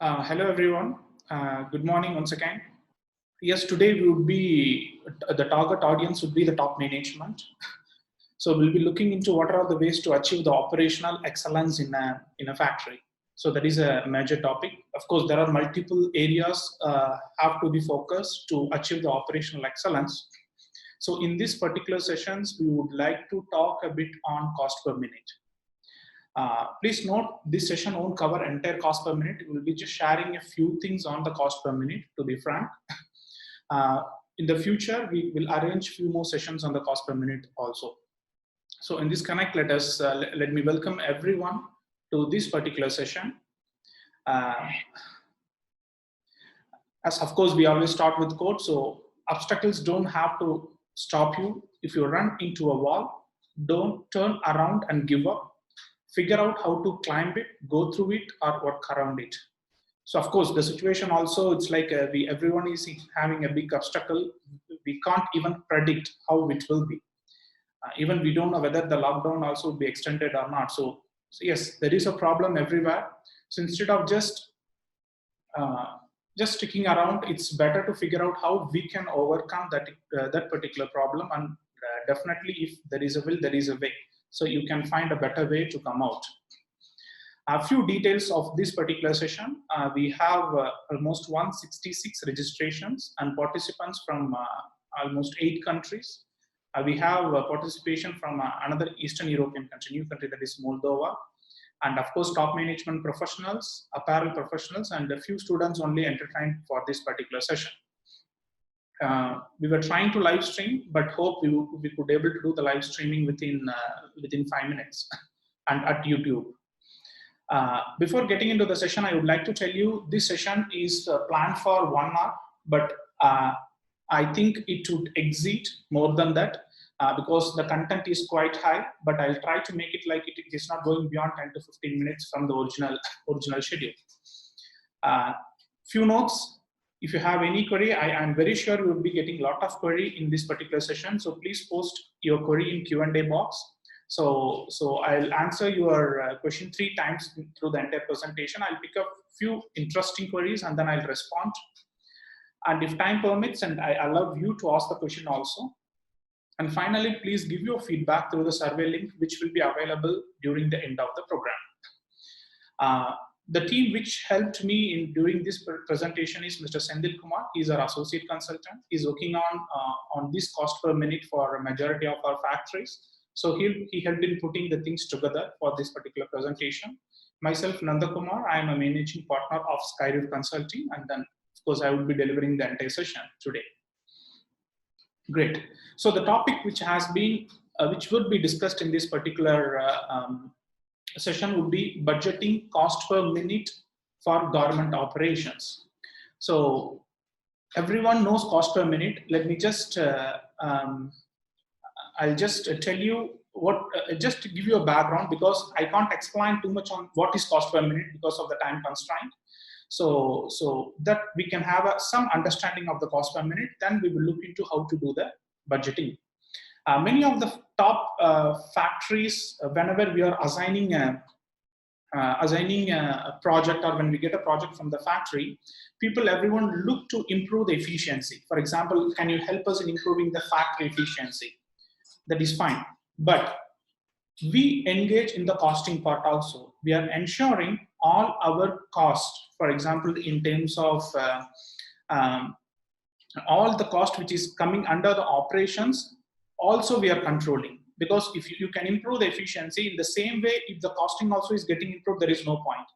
Hello everyone. Good morning once again. Yes, today we would be the target audience would be the top management. So we'll be looking into what are the ways to achieve the operational excellence in a factory. So that is a major topic. Of course, there are multiple areas have to be focused to achieve the operational excellence. So in this particular sessions, we would like to talk a bit on cost per minute. Please note, this session won't cover entire cost per minute. We'll be just sharing a few things on the cost per minute, to be frank. In the future, we will arrange few more sessions on the cost per minute also. So in this connect, let me welcome everyone to this particular session. As of course, we always start with code. So obstacles don't have to stop you. If you run into a wall, don't turn around and give up. Figure out how to climb it, go through it, or work around it. So of course, the situation also, it's like everyone is having a big obstacle. We can't even predict how it will be. Even we don't know whether the lockdown also will be extended or not. So yes, there is a problem everywhere. So instead of just sticking around, it's better to figure out how we can overcome that particular problem. And definitely, if there is a will, there is a way. So you can find a better way to come out. A few details of this particular session. We have almost 166 registrations and participants from almost 8 countries. We have participation from another Eastern European country, new country, that is Moldova. And of course, top management professionals, apparel professionals, and a few students only entertained for this particular session. We were trying to live stream, but hope we could able to do the live streaming within 5 minutes and at YouTube. Before getting into the session, I would like to tell you this session is planned for 1 hour, but I think it would exceed more than that because the content is quite high, but I'll try to make it like it is not going beyond 10 to 15 minutes from the original schedule. Few notes. If you have any query, I am very sure you will be getting a lot of query in this particular session. So please post your query in Q&A box. So I'll answer your question 3 times through the entire presentation. I'll pick up few interesting queries and then I'll respond. And if time permits, and I allow you to ask the question also. And finally, please give your feedback through the survey link, which will be available during the end of the program. The team which helped me in doing this presentation is Mr. Sendil Kumar. He's our associate consultant. He's working on this cost per minute for a majority of our factories. So he helped in putting the things together for this particular presentation. Myself, Nanda Kumar, I am a managing partner of Skilift Consulting, and then of course I will be delivering the entire session today. Great. So the topic which would be discussed in this particular session would be budgeting cost per minute for government operations. So everyone knows cost per minute. Let me just I'll just tell you what, just to give you a background, because I can't explain too much on what is cost per minute because of the time constraint. So that we can have some understanding of the cost per minute, then we will look into how to do the budgeting. Many of the top factories, whenever we are assigning a project, or when we get a project from the factory, everyone look to improve the efficiency. For example, can you help us in improving the factory efficiency? That is fine. But we engage in the costing part also. We are ensuring all our costs, for example, in terms of all the cost which is coming under the operations, also we are controlling. Because if you can improve the efficiency in the same way, if the costing also is getting improved, there is no point.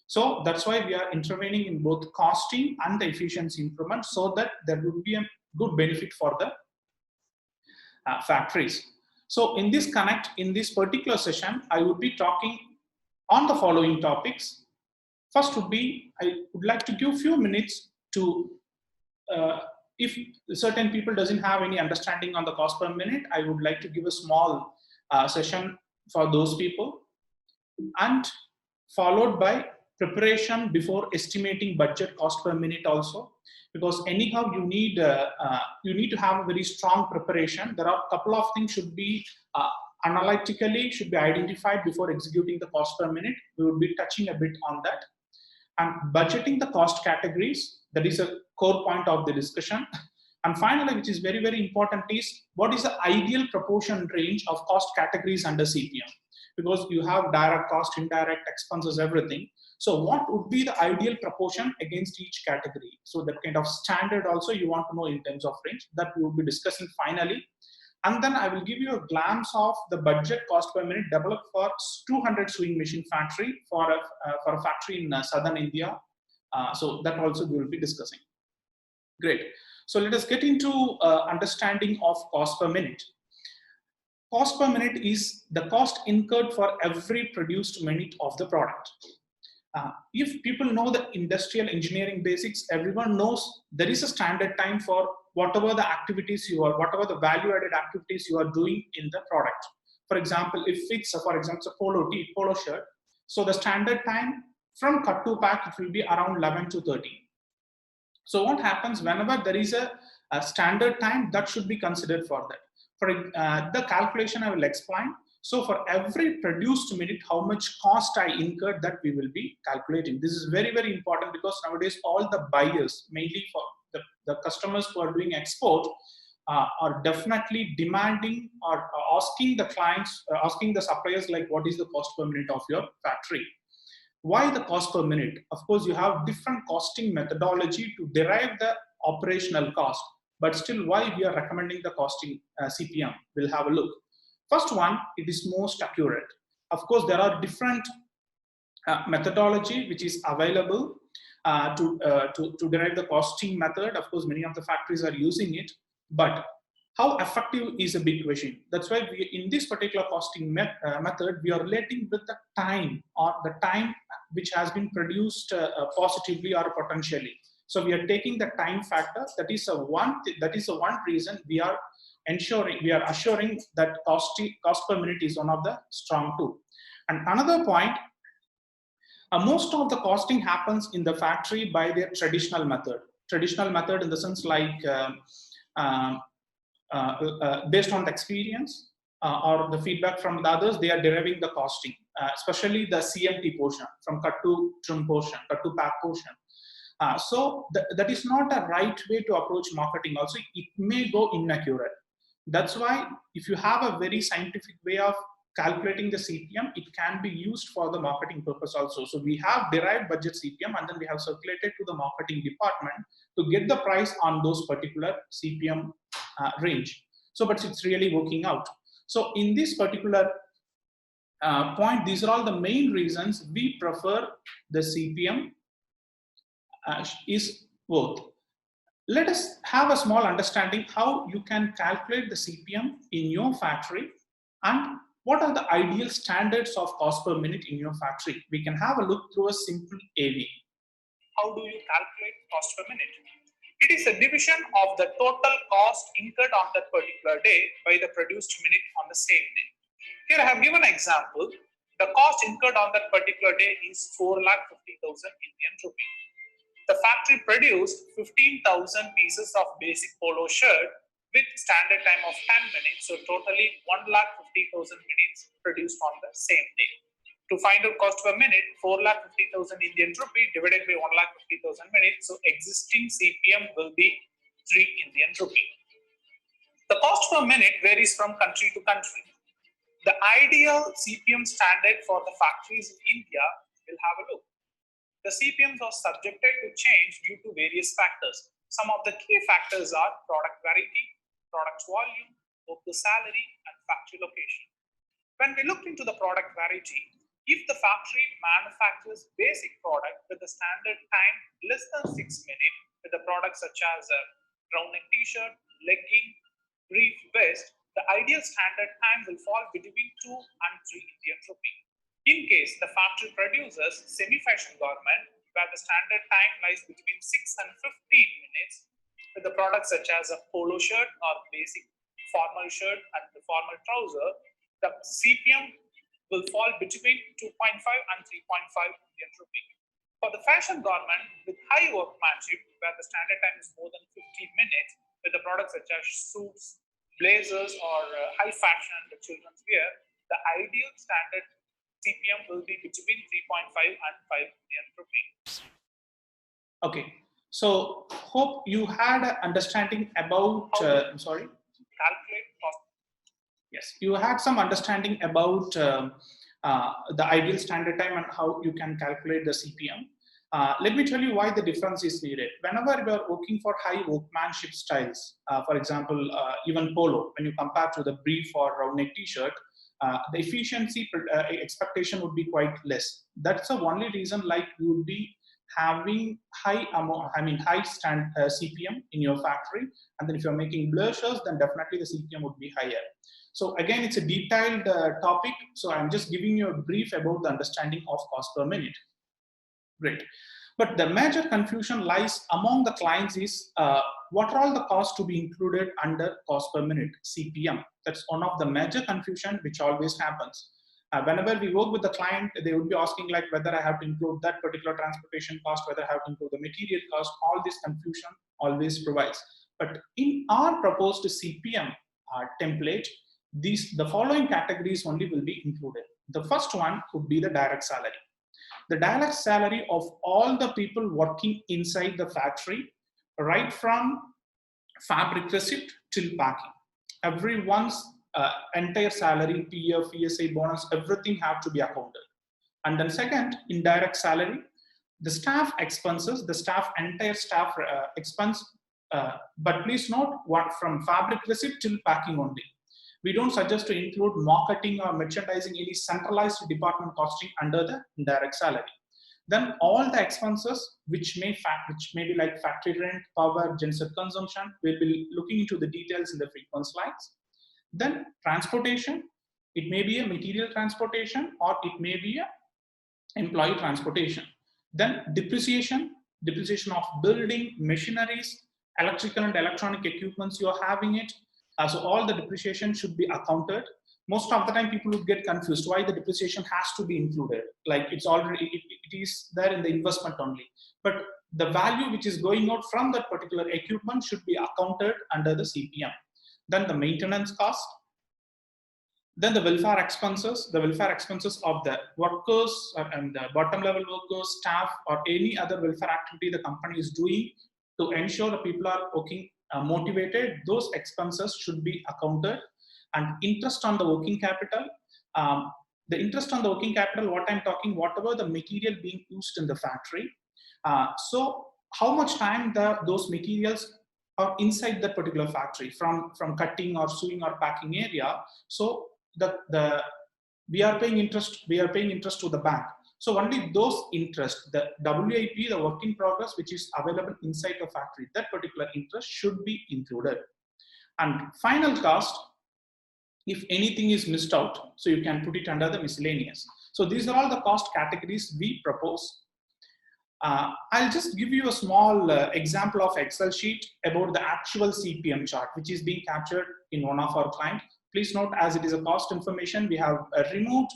So that's why we are intervening in both costing and the efficiency improvement, so that there would be a good benefit for the factories. So in this particular session, I would be talking on the following topics. First would be, I would like to give a few minutes to, if certain people doesn't have any understanding on the cost per minute, I would like to give a small session for those people, and followed by preparation before estimating budget cost per minute also. Because anyhow, you need to have a very strong preparation. There are a couple of things should be analytically should be identified before executing the cost per minute. We will be touching a bit on that. and budgeting the cost categories. That is a core point of the discussion. And finally, which is very, very important, is what is the ideal proportion range of cost categories under CPM? Because you have direct cost, indirect expenses, everything. So what would be the ideal proportion against each category? So that kind of standard also you want to know in terms of range, that we will be discussing finally. And then I will give you a glance of the budget cost per minute developed for 200 sewing machine factory for a factory in southern India. So that also we will be discussing. Great. So let us get into understanding of cost per minute. Cost per minute is the cost incurred for every produced minute of the product. If people know the industrial engineering basics, everyone knows there is a standard time for whatever the activities whatever the value-added activities you are doing in the product. For example, if it's a polo shirt, so the standard time from cut to pack, it will be around 11 to 13. So what happens whenever there is a standard time, that should be considered for that. For the calculation I will explain. So for every produced minute, how much cost I incurred, that we will be calculating. This is very, very important because nowadays all the buyers, mainly for the customers who are doing export, are definitely demanding or asking the clients, asking the suppliers, like, what is the cost per minute of your factory? Why the cost per minute? Of course, you have different costing methodology to derive the operational cost, but still why we are recommending the costing CPM? We'll have a look. First one, it is most accurate. Of course, there are different methodology which is available to derive the costing method. Of course, many of the factories are using it, but how effective is a big question. That's why in this particular costing method, we are relating with the time, or the time which has been produced positively or potentially. So we are taking the time factor. That is a one reason we are assuring that cost per minute is one of the strong tool. And another point, most of the costing happens in the factory by their traditional method. Traditional method in the sense like based on the experience or the feedback from the others, they are deriving the costing, especially the CMT portion, from cut to trim portion, cut to pack portion. So that is not a right way to approach marketing. Also, it may go inaccurate. That's why if you have a very scientific way of calculating the CPM, it can be used for the marketing purpose also. So we have derived budget CPM, and then we have circulated to the marketing department to get the price on those particular CPM range. So, but it's really working out. So in this particular point, these are all the main reasons we prefer the CPM is worth. Let us have a small understanding how you can calculate the CPM in your factory, and what are the ideal standards of cost per minute in your factory. We can have a look through a simple AV. How do you calculate cost per minute? It is a division of the total cost incurred on that particular day by the produced minute on the same day. Here I have given an example. The cost incurred on that particular day is 4,50,000 Indian rupee. The factory produced 15,000 pieces of basic polo shirt with standard time of 10 minutes. So totally 1,50,000 minutes produced on the same day. To find out cost per minute, 4,50,000 Indian rupee divided by 1,50,000 minutes. So existing CPM will be 3 Indian rupee. The cost per minute varies from country to country. The ideal CPM standard for the factories in India, will have a look. The CPMs are subjected to change due to various factors. Some of the key factors are product variety, product volume, worker salary, and factory location. When we look into the product variety, if the factory manufactures basic product with a standard time less than 6 minutes, with the products such as a round neck t-shirt, legging, brief vest, the ideal standard time will fall between 2 and 3 Indian rupee. In case the factory produces semi-fashion garment where the standard time lies between 6 and 15 minutes, with the products such as a polo shirt or basic formal shirt and the formal trouser, the CPM will fall between 2.5 and 3.5 Indian rupee. For the fashion garment with high workmanship where the standard time is more than 15 minutes, with the products such as suits, blazers, or high fashion the children's wear, the ideal standard CPM will be between 3.5 and 5 million rupees. Okay, so hope you had an understanding about, I'm sorry? Calculate cost. Yes, you had some understanding about the ideal standard time and how you can calculate the CPM. Let me tell you why the difference is needed. Whenever we are working for high workmanship styles, for example, even polo, when you compare to the brief or round neck t-shirt, the efficiency expectation would be quite less. That's the only reason, like, you would be having high amount, high CPM in your factory. And then if you're making blur shirts, then definitely the CPM would be higher. So again, it's a detailed topic. So I'm just giving you a brief about the understanding of cost per minute. Great. But the major confusion lies among the clients is what are all the costs to be included under cost per minute, CPM. That's one of the major confusion which always happens. Whenever we work with the client, they would be asking like whether I have to include that particular transportation cost, whether I have to include the material cost. All this confusion always provides. But in our proposed CPM template, the following categories only will be included. The first one would be the direct salary. The direct salary of all the people working inside the factory, right from fabric receipt till packing. Everyone's entire salary, PF, ESI, bonus, everything have to be accounted. And then second, indirect salary, the staff expenses, the entire staff expense, but please note what from fabric receipt till packing only. We don't suggest to include marketing or merchandising, any centralized department costing under the indirect salary. Then all the expenses which may be like factory rent, power, genset consumption, we'll be looking into the details in the frequent slides. Then transportation, it may be a material transportation or it may be a employee transportation. Then depreciation of building, machineries, electrical and electronic equipments you're having it. So all the depreciation should be accounted. Most of the time people would get confused why the depreciation has to be included. Like it's already, it is there in the investment only. But the value which is going out from that particular equipment should be accounted under the CPM. Then the maintenance cost. Then the welfare expenses of the workers and the bottom level workers, staff, or any other welfare activity the company is doing to ensure the people are working motivated. Those expenses should be accounted. And interest on the working capital. The interest on the working capital, what I'm talking, whatever the material being used in the factory. So how much time those materials are inside that particular factory from cutting or sewing or packing area. So we are paying interest to the bank. So only those interest, the WIP, the work in progress, which is available inside the factory, that particular interest should be included. And final cost, if anything is missed out, so you can put it under the miscellaneous. So these are all the cost categories we propose. I'll just give you a small example of Excel sheet about the actual CPM chart, which is being captured in one of our clients. Please note, as it is a cost information, we have removed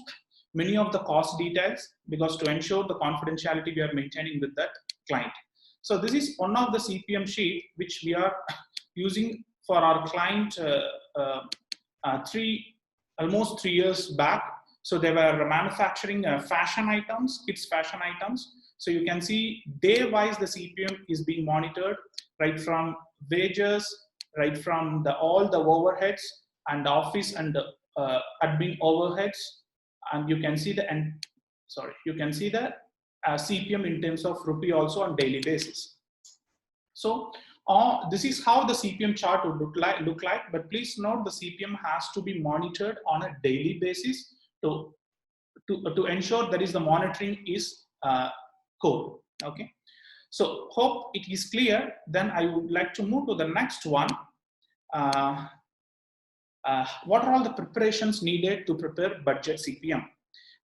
many of the cost details because to ensure the confidentiality we are maintaining with that client. So this is one of the CPM sheet which we are using for our client almost 3 years back. So they were manufacturing fashion items, kids fashion items. So you can see day-wise the CPM is being monitored, right from wages, right from all the overheads and the office and the admin overheads, and you can see the CPM in terms of rupee also on daily basis. So this is how the CPM chart would look like. But please note the CPM has to be monitored on a daily basis to ensure that is the monitoring is core. Okay. So hope it is clear. Then I would like to move to the next one. What are all the preparations needed to prepare budget CPM?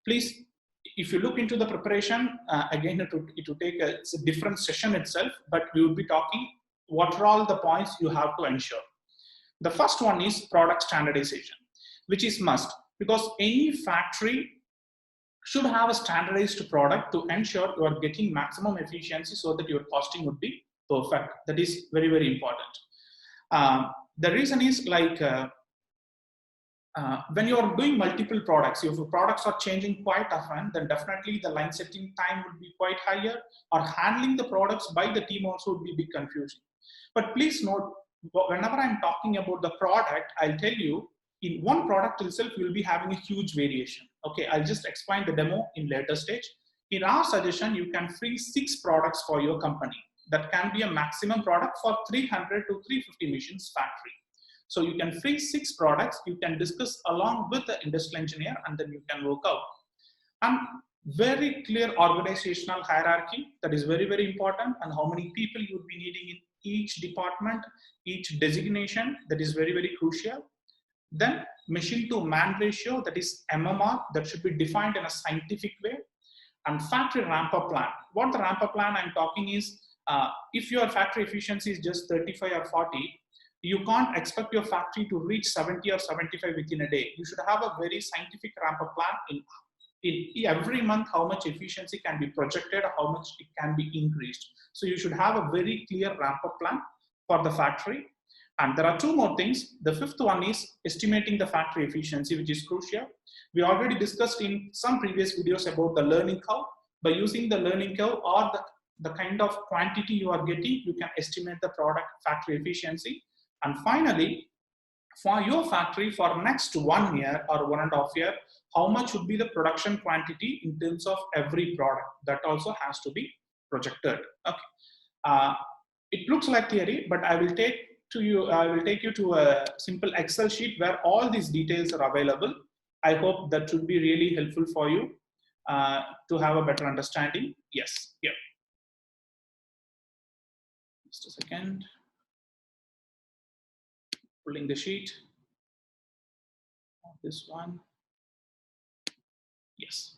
Please, if you look into the preparation, again, it will take it's a different session itself, but we will be talking what are all the points you have to ensure. The first one is product standardization, which is must, because any factory should have a standardized product to ensure you are getting maximum efficiency so that your costing would be perfect. That is very, very important. The reason is like, when you're doing multiple products, if your products are changing quite often, then definitely the line setting time would be quite higher, or handling the products by the team also would be a bit confusing. But please note, whenever I'm talking about the product, I'll tell you in one product itself, you'll be having a huge variation. Okay, I'll just explain the demo in later stage. In our suggestion, you can free 6 products for your company. That can be a maximum product for 300 to 350 machines factory. So you can free 6 products, you can discuss along with the industrial engineer, and then you can work out. And very clear organizational hierarchy, that is very, very important, and how many people you would be needing in each department, each designation, that is very, very crucial. Then machine to man ratio, that is MMR, that should be defined in a scientific way. And factory ramp up plan. What the ramp up plan I'm talking is, if your factory efficiency is just 35 or 40, you can't expect your factory to reach 70 or 75 within a day. You should have a very scientific ramp up plan in every month, how much efficiency can be projected, how much it can be increased. So you should have a very clear ramp up plan for the factory. And there are 2 more things. The 5th one is estimating the factory efficiency, which is crucial. We already discussed in some previous videos about the learning curve. By using the learning curve or the kind of quantity you are getting, you can estimate the product factory efficiency. And finally, for your factory for next 1 year or 1.5 years, how much would be the production quantity in terms of every product? That also has to be projected. Okay. It looks like theory, but I will take you to a simple Excel sheet where all these details are available. I hope that should be really helpful for you to have a better understanding. Yes, yeah. Just a second. Pulling the sheet. This one. Yes.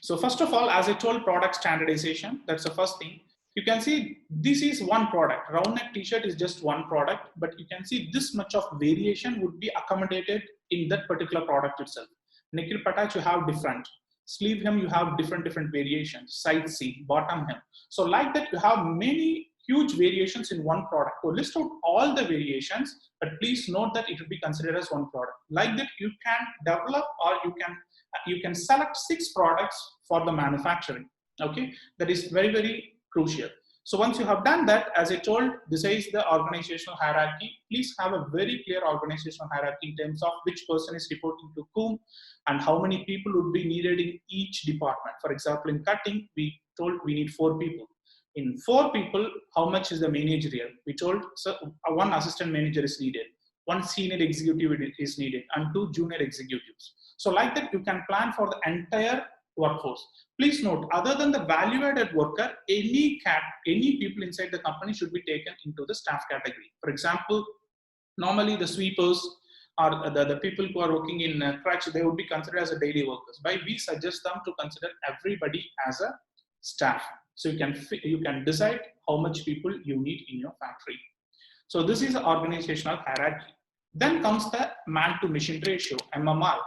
So first of all, as I told, product standardization, that's the first thing. You can see this is one product. Round neck t-shirt is just one product, but you can see this much of variation would be accommodated in that particular product itself. Nikhil patch, you have different. Sleeve hem, you have different variations. Side seam, bottom hem. So like that, you have many huge variations in one product. So list out all the variations, but please note that it will be considered as one product. Like that, you can develop or you can select 6 products for the manufacturing. Okay, that is very, very crucial. So once you have done that, as I told, this is the organizational hierarchy. Please have a very clear organizational hierarchy in terms of which person is reporting to whom and how many people would be needed in each department. For example, in cutting, we told we need 4 people. In 4 people, how much is the managerial? We told so 1 assistant manager is needed, 1 senior executive is needed, and 2 junior executives. So like that, you can plan for the entire workforce. Please note, other than the value-added worker, any people inside the company should be taken into the staff category. For example, normally the sweepers or the people who are working in crutch, they would be considered as a daily workers. But we suggest them to consider everybody as a staff. So you can decide how much people you need in your factory. So this is the organizational hierarchy. Then comes the man to machine ratio, MMR.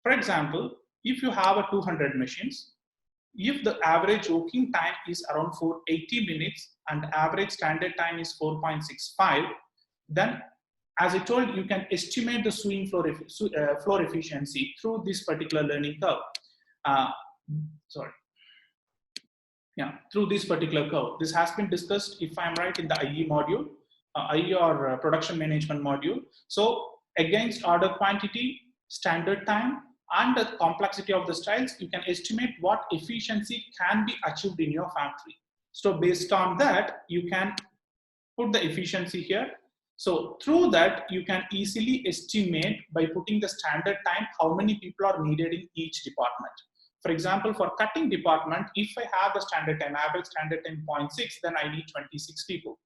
For example, if you have a 200 machines, if the average working time is around 480 minutes and average standard time is 4.65, then as I told, you can estimate the swing floor efficiency through this particular learning curve. Through this particular curve. This has been discussed, if I'm right, in the IE module, IE or production management module. So against order quantity, standard time, and the complexity of the styles, you can estimate what efficiency can be achieved in your factory. So based on that, you can put the efficiency here. So through that, you can easily estimate by putting the standard time, how many people are needed in each department. For example, for cutting department, if I have the standard time, average standard time 0.6, then I need 26 people.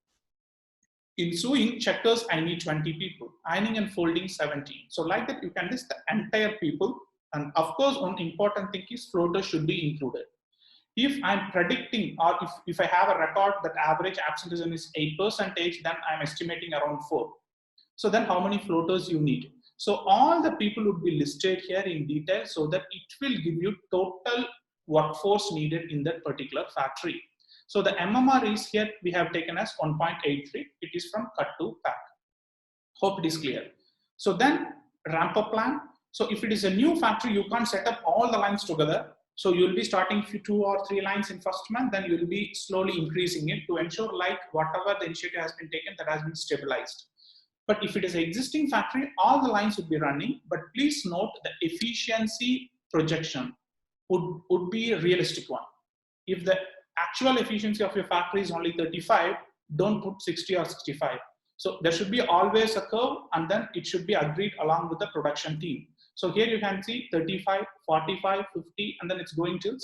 In sewing, checkers, I need 20 people. Ironing and folding, 17. So like that, you can list the entire people. And of course, one important thing is floaters should be included. If I'm predicting, or if I have a record that average absenteeism is 8%, then I'm estimating around 4. So then how many floaters you need? So all the people would be listed here in detail so that it will give you total workforce needed in that particular factory. So the MMR is here, we have taken as 1.83. It is from cut to pack. Hope it is clear. So then ramp up plan. So if it is a new factory, you can't set up all the lines together. So you'll be starting 2 or 3 lines in first month, then you'll be slowly increasing it to ensure like whatever the initiative has been taken, that has been stabilized. But if it is an existing factory, all the lines would be running, but please note the efficiency projection would be a realistic one. If the actual efficiency of your factory is only 35, don't put 60 or 65. So there should be always a curve, and then it should be agreed along with the production team. So here you can see 35, 45, 50, and then it's going till 65%.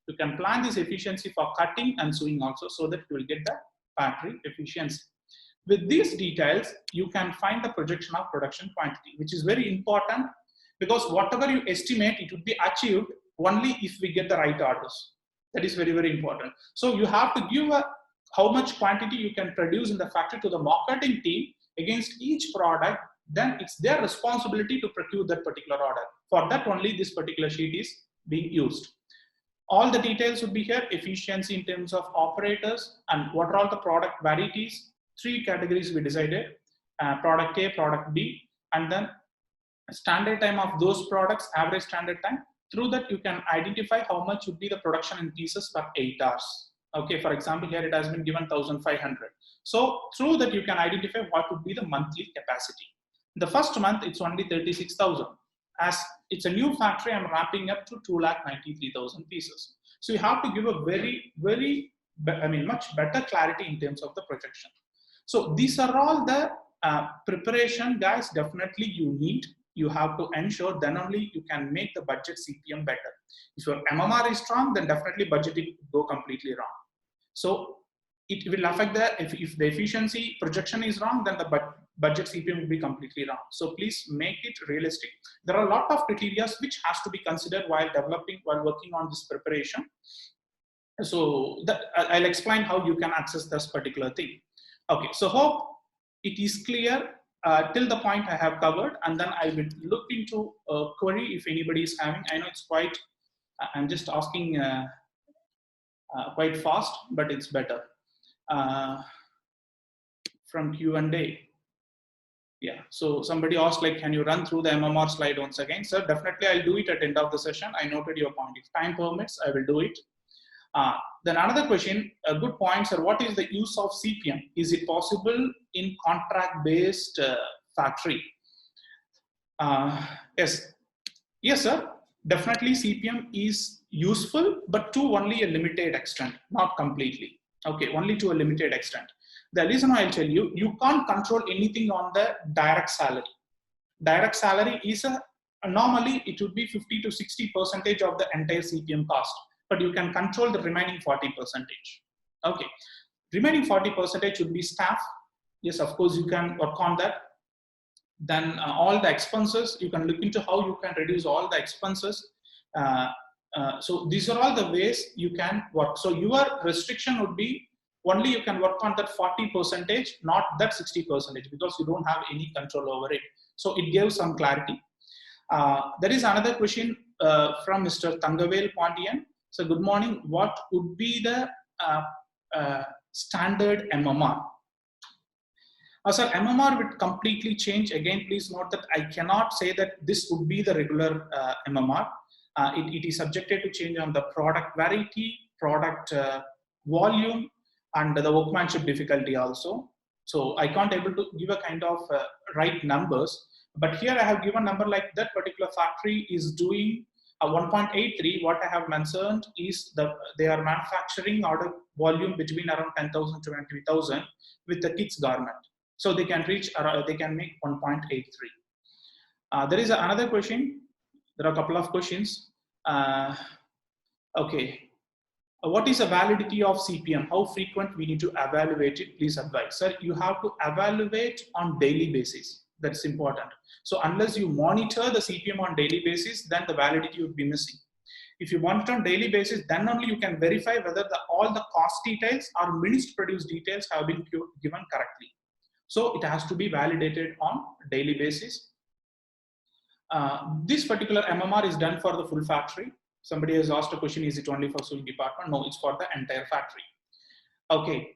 You can plan this efficiency for cutting and sewing also, so that you will get the factory efficiency. With these details, you can find the projection of production quantity, which is very important, because whatever you estimate, it would be achieved only if we get the right orders. That is very, very important. So you have to give how much quantity you can produce in the factory to the marketing team against each product. Then it's their responsibility to procure that particular order. For that only this particular sheet is being used. All the details would be here: efficiency in terms of operators and what are all the product varieties. 3 categories we decided: product A, product B, and then standard time of those products, average standard time. Through that, you can identify how much would be the production in pieces per 8 hours. Okay, for example, here it has been given 1,500. So through that, you can identify what would be the monthly capacity. The first month, it's only 36,000. As it's a new factory, I'm ramping up to 293,000 pieces. So you have to give a much better clarity in terms of the projection. So these are all the preparation, guys, definitely you need. You have to ensure, then only you can make the budget CPM better. If your MMR is strong, then definitely budgeting will go completely wrong. So it will affect if the efficiency projection is wrong, then the budget CPM will be completely wrong. So please make it realistic. There are a lot of criteria which has to be considered while working on this preparation. So I'll explain how you can access this particular thing. Okay, so hope it is clear till the point I have covered, and then I will look into a query if anybody is having. I know it's quite, I'm just asking quite fast, but it's better. From Q&A. Yeah, so somebody asked, like, can you run through the MMR slide once again? Sir, definitely I'll do it at the end of the session. I noted your point. If time permits, I will do it. Then another question, a good point, sir, what is the use of CPM? Is it possible in contract-based factory? Yes, sir, definitely CPM is useful, but to only a limited extent, not completely. Okay, only to a limited extent. The reason I'll tell you, you can't control anything on the direct salary. Direct salary is normally it would be 50 to 60% of the entire CPM cost, but you can control the remaining 40%. Okay, remaining 40% should be staff. Yes, of course you can work on that. Then all the expenses, you can look into how you can reduce all the expenses. So these are all the ways you can work. So your restriction would be only you can work on that 40%, not that 60%, because you don't have any control over it. So it gives some clarity. There is another question from Mr. Tangavel Pondian. So good morning. What would be the standard MMR? Sir, MMR would completely change. Again, please note that I cannot say that this would be the regular MMR. It is subjected to change on the product variety, product volume, and the workmanship difficulty also. So I can't able to give a kind of right numbers. But here I have given a number like that particular factory is doing a 1.83. What I have mentioned is they are manufacturing order volume between around 10,000 to 20,000 with the kids garment. So they can reach, they can make 1.83. There is another question. There are a couple of questions. Okay. What is the validity of CPM? How frequent we need to evaluate it? Please advise. Sir, you have to evaluate on daily basis. That's important. So unless you monitor the CPM on daily basis, then the validity would be missing. If you monitor on daily basis, then only you can verify whether all the cost details or minutes produced details have been given correctly. So it has to be validated on daily basis. This particular MMR is done for the full factory. Somebody has asked a question, is it only for sewing department? No, it's for the entire factory. Okay.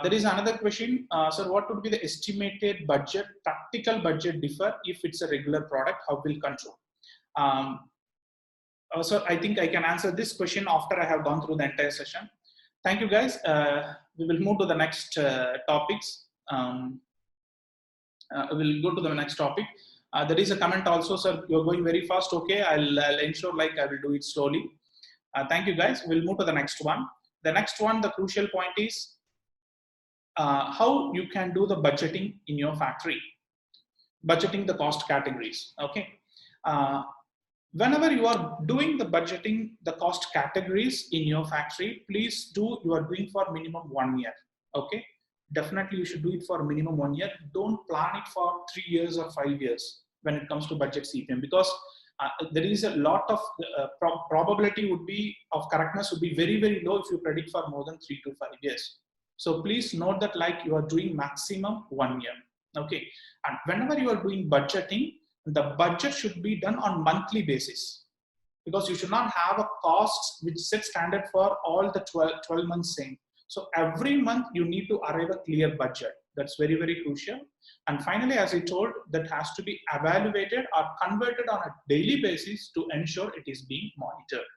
There is another question. Sir, what would be the estimated budget, practical budget differ if it's a regular product? How will control? So I think I can answer this question after I have gone through the entire session. Thank you, guys. We will move to the next topics. We'll go to the next topic. There is a comment also, sir, you're going very fast. Okay, I'll ensure like I will do it slowly. Thank you, guys. We'll move to the next one. The next one, the crucial point is how you can do the budgeting in your factory. Budgeting the cost categories, okay? Whenever you are doing the budgeting, the cost categories in your factory, please do, you are doing for minimum 1 year, okay? Definitely you should do it for minimum 1 year. Don't plan it for 3 years or 5 years when it comes to budget CPM, because there is a lot of probability would be of correctness would be very, very low if you predict for more than 3 to 5 years. So please note that like you are doing maximum 1 year, okay? And whenever you are doing budgeting, the budget should be done on monthly basis, because you should not have a cost which set standard for all the 12 months same. So every month you need to arrive a clear budget. That's very, very crucial. And finally, as I told, that has to be evaluated or converted on a daily basis to ensure it is being monitored.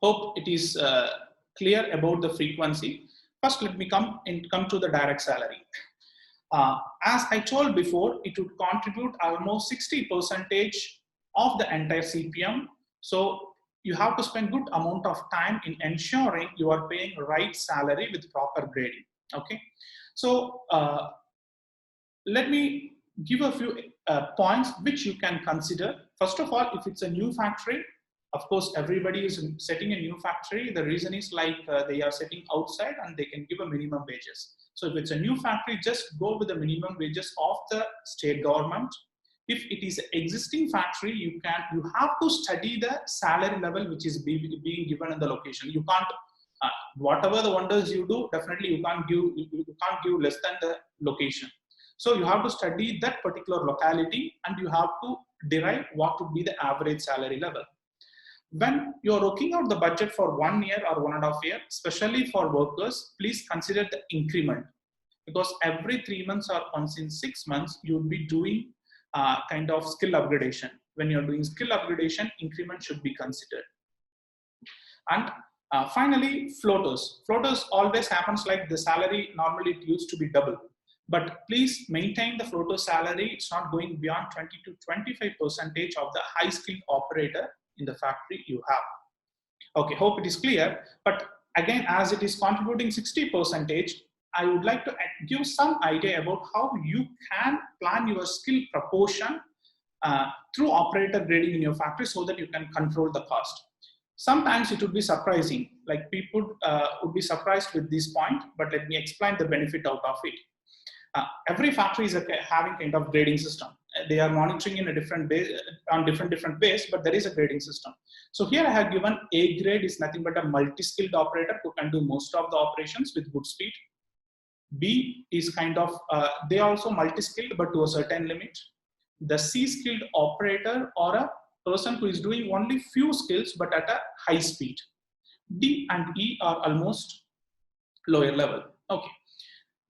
Hope it is clear about the frequency. First, let me come to the direct salary. As I told before, it would contribute almost 60% of the entire CPM. So you have to spend good amount of time in ensuring you are paying right salary with proper grading. Okay, so let me give a few points which you can consider. First of all, if it's a new factory, of course, everybody is setting a new factory. The reason is like they are setting outside and they can give a minimum wages. So if it's a new factory, just go with the minimum wages of the state government. If it is an existing factory, you have to study the salary level which is being given in the location. You can't, whatever the wonders you do, definitely you can't give less than the location. So you have to study that particular locality and you have to derive what would be the average salary level. When you're working out the budget for 1 year or 1.5 years, especially for workers, please consider the increment, because every 3 months or once in 6 months, you'll be doing kind of skill upgradation. When you're doing skill upgradation, increment should be considered. And finally, floaters. Floaters always happens like the salary, normally it used to be double. But please maintain the floater salary. It's not going beyond 20 to 25% of the high skilled operator in the factory you have. Okay, hope it is clear. But again, as it is contributing 60%, I would like to give some idea about how you can plan your skill proportion through operator grading in your factory so that you can control the cost. Sometimes it would be surprising, like people would be surprised with this point, but let me explain the benefit out of it. Every factory is having kind of grading system. They are monitoring in a different base, on different ways, but there is a grading system. So here I have given A grade is nothing but a multi-skilled operator who can do most of the operations with good speed. B is kind of, they are also multi-skilled, but to a certain limit. The C skilled operator or a person who is doing only few skills, but at a high speed. D and E are almost lower level. Okay.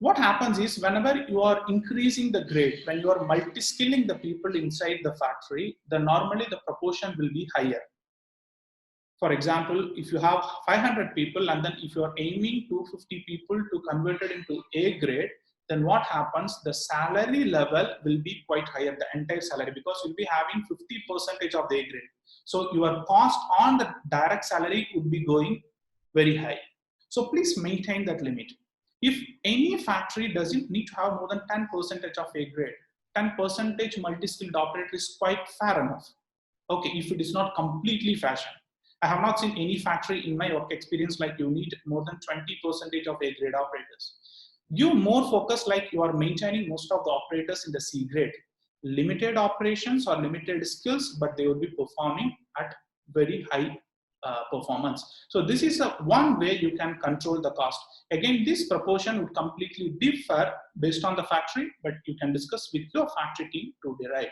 What happens is whenever you are increasing the grade, when you are multi-skilling the people inside the factory, then normally the proportion will be higher. For example, if you have 500 people and then if you are aiming 250 people to convert it into A grade, then what happens? The salary level will be quite higher, the entire salary, because you'll be having 50% of the A grade. So your cost on the direct salary would be going very high. So please maintain that limit. If any factory doesn't need to have more than 10% of A grade, 10% multi-skilled operator is quite fair enough. Okay, if it is not completely fashion. I have not seen any factory in my work experience like you need more than 20% of A grade operators. Give more focus like you are maintaining most of the operators in the C grade. Limited operations or limited skills, but they will be performing at very high performance. So this is one way you can control the cost. Again, this proportion would completely differ based on the factory, but you can discuss with your factory team to derive.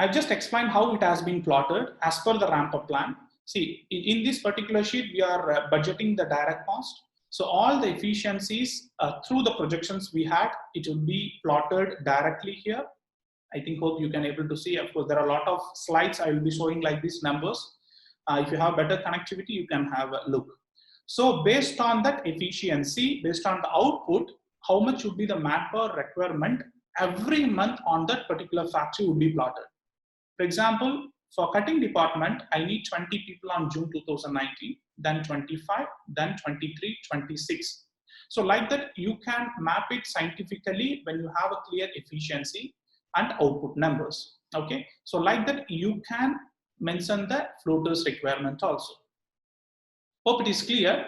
I've just explained how it has been plotted as per the ramp-up plan. see, in this particular sheet, we are budgeting the direct cost. So all the efficiencies through the projections we had, it will be plotted directly here. I think hope you can able to see. Of course, there are a lot of slides I will be showing like these numbers. If you have better connectivity, you can have a look. So based on that efficiency, based on the output, how much would be the manpower requirement every month on that particular factory would be plotted. For example, for cutting department, I need 20 people on June 2019, then 25, then 23, 26. So like that, you can map it scientifically when you have a clear efficiency and output numbers. Okay, so like that, you can mention the floaters requirement also. Hope it is clear.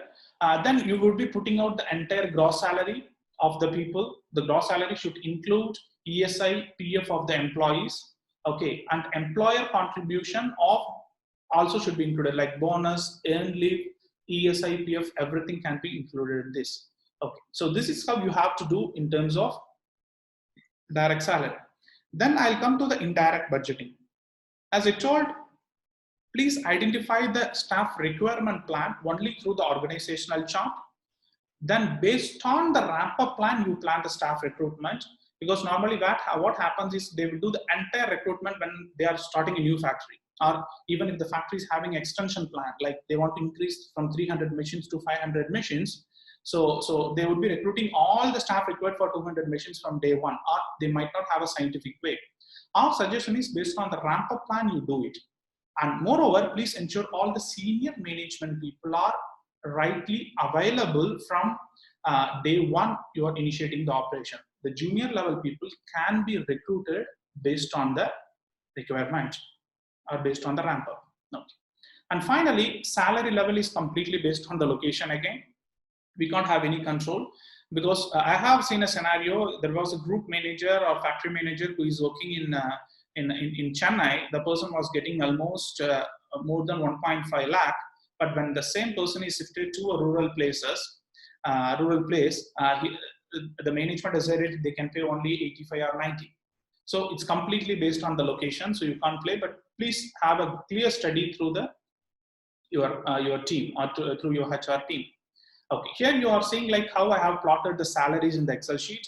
Then you would be putting out the entire gross salary of the people. The gross salary should include ESI, PF of the employees. Okay, and employer contribution of also should be included, like bonus, earned leave, ESI, PF, everything can be included in this. Okay, so this is how you have to do in terms of direct salary. Then I'll come to the indirect budgeting. As I told, please identify the staff requirement plan only through the organizational chart. Then based on the ramp-up plan, you plan the staff recruitment, because normally what happens is they will do the entire recruitment when they are starting a new factory, or even if the factory is having extension plan, like they want to increase from 300 machines to 500 machines. So they would be recruiting all the staff required for 200 machines from day one, or they might not have a scientific way. Our suggestion is based on the ramp-up plan, you do it. And moreover, please ensure all the senior management people are rightly available from day one you are initiating the operation. The junior level people can be recruited based on the requirement or based on the ramp up. Okay. And finally, salary level is completely based on the location again. We can't have any control, because I have seen a scenario. There was a group manager or factory manager who is working in Chennai. The person was getting almost more than 1.5 lakh, but when the same person is shifted to a rural place, the management decided they can pay only 85 or 90. So it's completely based on the location, so you can't play, but please have a clear study through your team or through your HR team. Okay, here you are seeing like how I have plotted the salaries in the Excel sheet.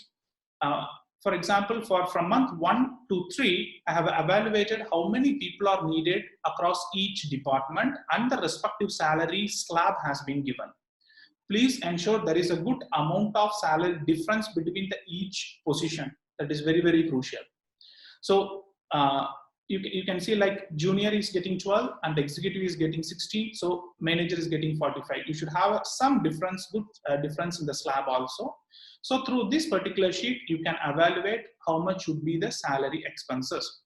For example, from month 1 to 3, I have evaluated how many people are needed across each department, and the respective salary slab has been given. Please ensure there is a good amount of salary difference between each position. That is very, very crucial. So you can see like junior is getting 12 and the executive is getting 16. So manager is getting 45. You should have some difference, good difference in the slab also. So through this particular sheet, you can evaluate how much should be the salary expenses.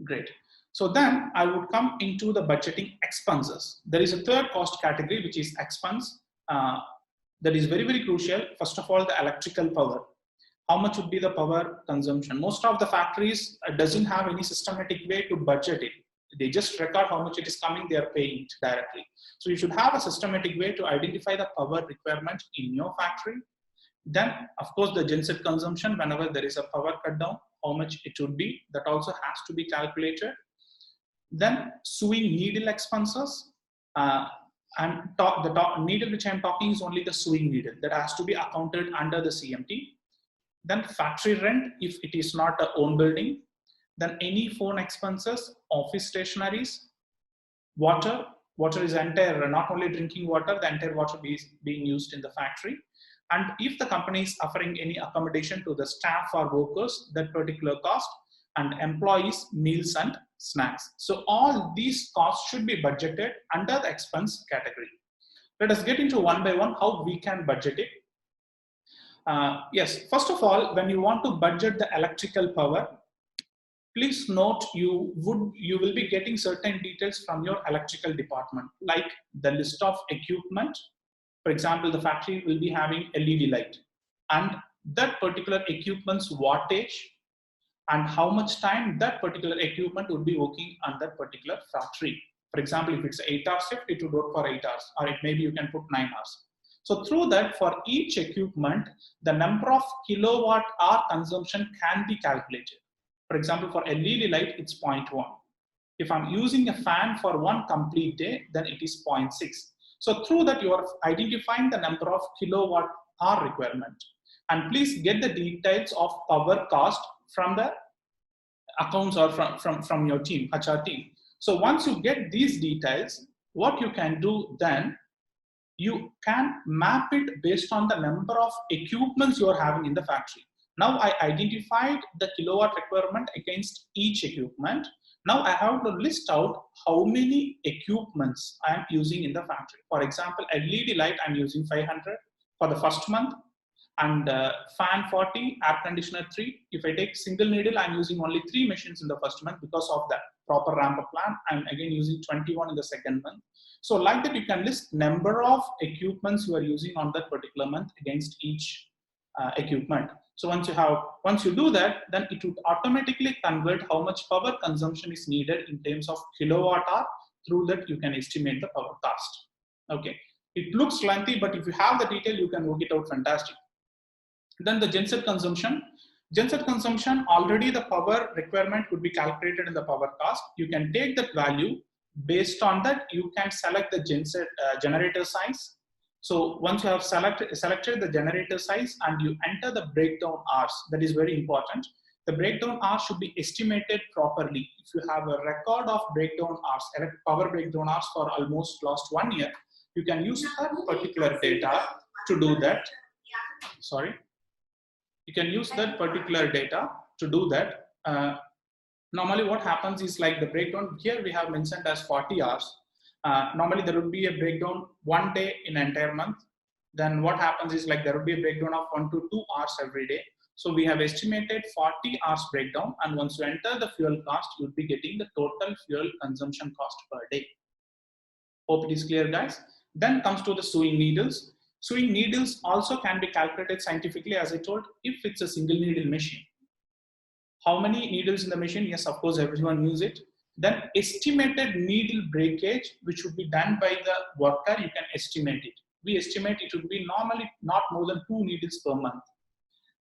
Great. So then I would come into the budgeting expenses. There is a third cost category, which is expense. That is very, very crucial. First of all, the electrical power. How much would be the power consumption? Most of the factories doesn't have any systematic way to budget it. They just record how much it is coming, they are paying it directly. So you should have a systematic way to identify the power requirement in your factory. Then, of course, the genset consumption, whenever there is a power cut down, how much it would be, that also has to be calculated. Then sewing needle expenses, and the needle which I'm talking is only the sewing needle that has to be accounted under the CMT. Then factory rent if it is not a own building. Then any phone expenses, office stationaries, water is entire, not only drinking water, the entire water is being used in the factory. And if the company is offering any accommodation to the staff or workers, that particular cost, and employees, meals and snacks. So all these costs should be budgeted under the expense category. Let us get into one by one how we can budget it. Yes, first of all, when you want to budget the electrical power, please note you will be getting certain details from your electrical department, like the list of equipment. For example, the factory will be having LED light, and that particular equipment's wattage, and how much time that particular equipment would be working on that particular factory. For example, if it's an 8-hour shift, it would work for 8 hours, or maybe you can put 9 hours. So through that, for each equipment, the number of kilowatt hour consumption can be calculated. For example, for LED light, it's 0.1. If I'm using a fan for one complete day, then it is 0.6. So through that, you are identifying the number of kilowatt hour requirement. And please get the details of power cost from the accounts or from your team, HR team. So once you get these details, what you can do then, you can map it based on the number of equipments you are having in the factory. Now I identified the kilowatt requirement against each equipment. Now I have to list out how many equipments I am using in the factory. For example, LED light I'm using 500 for the first month, and fan 40, air conditioner 3. If I take single needle, I'm using only 3 machines in the first month because of that proper ramp up plan. I'm again using 21 in the second month. So like that, you can list number of equipments you are using on that particular month against each equipment. So once you do that, then it would automatically convert how much power consumption is needed in terms of kilowatt hour. Through that, you can estimate the power cost. Okay, it looks lengthy, but if you have the detail, you can work it out fantastic. Then the genset consumption. Genset consumption, already the power requirement could be calculated in the power cost. You can take that value. Based on that, you can select the genset generator size. So once you have selected the generator size and you enter the breakdown hours, that is very important. The breakdown hours should be estimated properly. If you have a record of breakdown hours, power breakdown hours for almost last 1 year, you can use that particular data to do that. Sorry. You can use that particular data to do that. Normally what happens is like the breakdown here we have mentioned as 40 hours. Normally there would be a breakdown 1 day in an entire month. Then what happens is like there would be a breakdown of 1 to 2 hours every day. So we have estimated 40 hours breakdown, and once you enter the fuel cost, you'll be getting the total fuel consumption cost per day. Hope it is clear, guys. Then comes to the sewing needles. Sewing needles also can be calculated scientifically, as I told, if it's a single needle machine. How many needles in the machine? Yes, of course, everyone uses it. Then estimated needle breakage, which would be done by the worker, you can estimate it. We estimate it would be normally not more than 2 needles per month.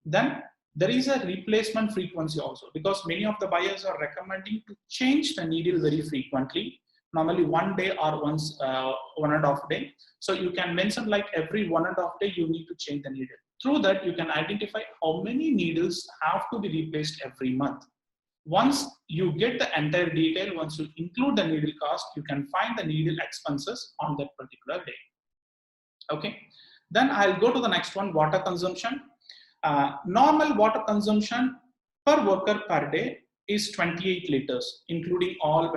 Then there is a replacement frequency also, because many of the buyers are recommending to change the needle very frequently. Normally 1 day or once 1.5 day. So you can mention like every 1.5 day you need to change the needle. Through that, you can identify how many needles have to be replaced every month. Once you get the entire detail, once you include the needle cost, you can find the needle expenses on that particular day. Okay. Then I'll go to the next one, water consumption. Normal water consumption per worker per day is 28 liters, including all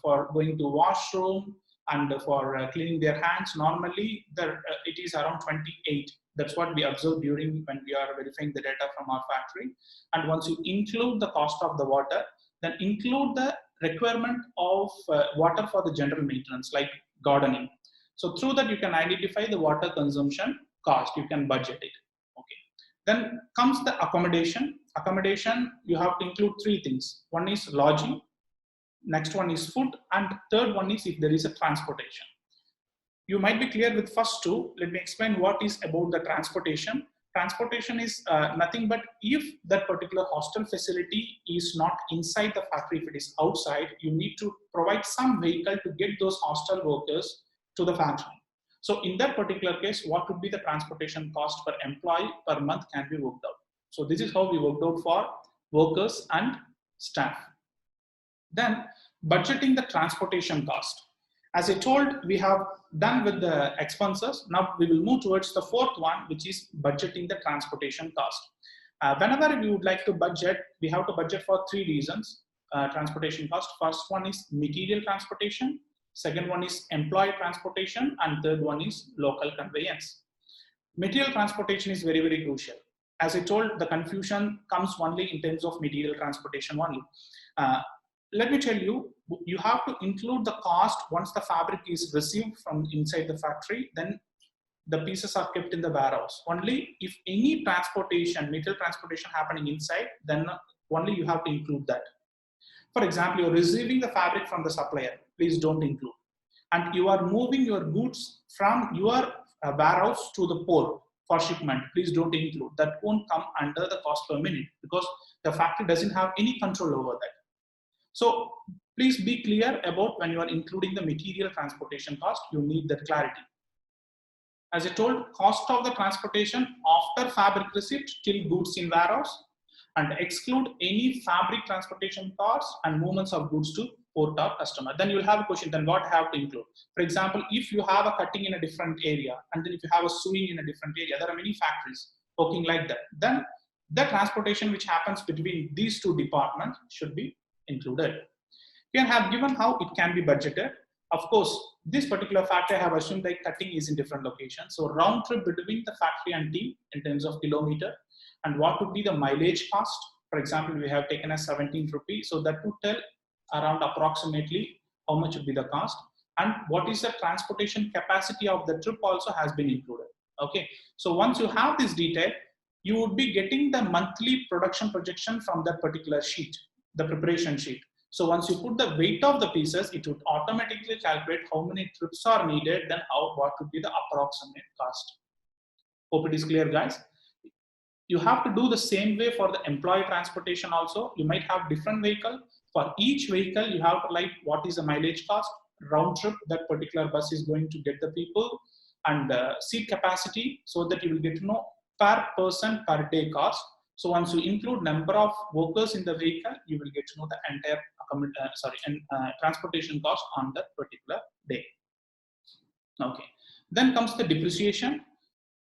for going to washroom and for cleaning their hands. Normally, it is around 28. That's what we observe during when we are verifying the data from our factory. And once you include the cost of the water, then include the requirement of water for the general maintenance, like gardening. So through that, you can identify the water consumption cost. You can budget it. Okay. Then comes the accommodation. Accommodation, you have to include 3 things. One is lodging, next one is food, and third one is if there is a transportation. You might be clear with first 2. Let me explain what is about the transportation. Transportation is nothing but if that particular hostel facility is not inside the factory, if it is outside, you need to provide some vehicle to get those hostel workers to the factory. So in that particular case, what would be the transportation cost per employee per month can be worked out. So this is how we worked out for workers and staff. Then budgeting the transportation cost. As I told, we have done with the expenses. Now we will move towards the 4th one, which is budgeting the transportation cost. Whenever we would like to budget, we have to budget for 3 reasons. Transportation cost. First one is material transportation. Second one is employee transportation, and third one is local conveyance. Material transportation is very, very crucial. As I told, the confusion comes only in terms of material transportation only. Let me tell you, you have to include the cost once the fabric is received from inside the factory, then the pieces are kept in the warehouse. Only if any transportation, material transportation happening inside, then only you have to include that. For example, you're receiving the fabric from the supplier, please don't include. And you are moving your goods from your warehouse to the port for shipment, please don't include. That won't come under the cost per minute because the factory doesn't have any control over that. So Please be clear about when you are including the material transportation cost, you need that clarity. As I told, cost of the transportation after fabric receipt till goods in warehouse, and exclude any fabric transportation costs and movements of goods to port or customer. Then you'll have a question, then what have to include? For example, if you have a cutting in a different area, and then if you have a sewing in a different area, there are many factories working like that. Then the transportation which happens between these two departments should be included. Here I have given how it can be budgeted. Of course, this particular factor I have assumed that cutting is in different locations. So round trip between the factory and team in terms of kilometer, and what would be the mileage cost. For example, we have taken as 17 rupees. So that would tell around approximately how much would be the cost, and what is the transportation capacity of the trip also has been included. Okay. So once you have this detail, you would be getting the monthly production projection from that particular sheet, the preparation sheet. So once you put the weight of the pieces, it would automatically calculate how many trips are needed, then what would be the approximate cost. Hope it is clear, guys. You have to do the same way for the employee transportation also. You might have different vehicle. For each vehicle, you have to like what is the mileage cost, round trip that particular bus is going to get the people, and seat capacity, so that you will get to know per person per day cost. So once you include number of workers in the vehicle, you will get to know the entire transportation cost on that particular day. Okay. Then comes the depreciation.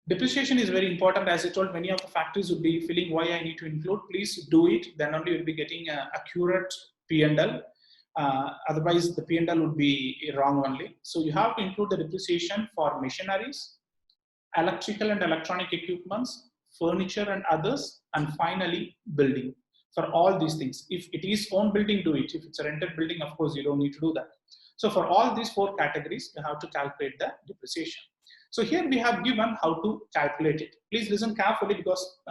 Depreciation is very important. As I told, many of the factories would be feeling why I need to include. Please do it. Then only you'll be getting an accurate P&L. Otherwise, the P&L would be wrong only. So you have to include the depreciation for machineries, electrical and electronic equipments, furniture and others, and finally building. For all these things, if it is own building, do it. If it's a rented building, of course, you don't need to do that. So for all these four categories, you have to calculate the depreciation. So here we have given how to calculate it. Please listen carefully, because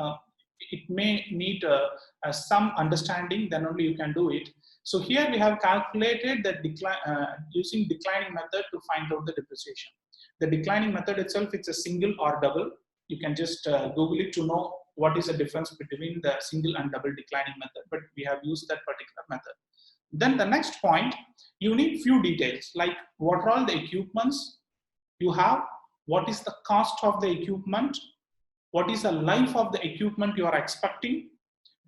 it may need some understanding, then only you can do it. So here we have calculated the using declining method to find out the depreciation. The declining method itself, it's a single or double. You can just Google it to know what is the difference between the single and double declining method, but we have used that particular method. Then the next point, you need few details, like what are all the equipments you have, what is the cost of the equipment, what is the life of the equipment you are expecting.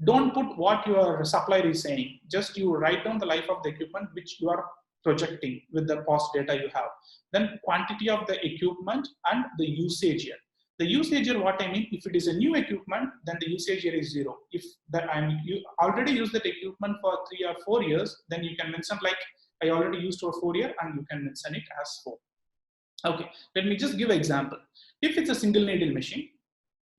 Don't put what your supplier is saying, just you write down the life of the equipment which you are projecting with the cost data you have. Then quantity of the equipment and the usage year. The usage year, what I mean, if it is a new equipment, then the usage year is 0. If you already use that equipment for 3 or 4 years, then you can mention like I already used for 4 years, and you can mention it as 4. Okay, let me just give an example. If it's a single needle machine,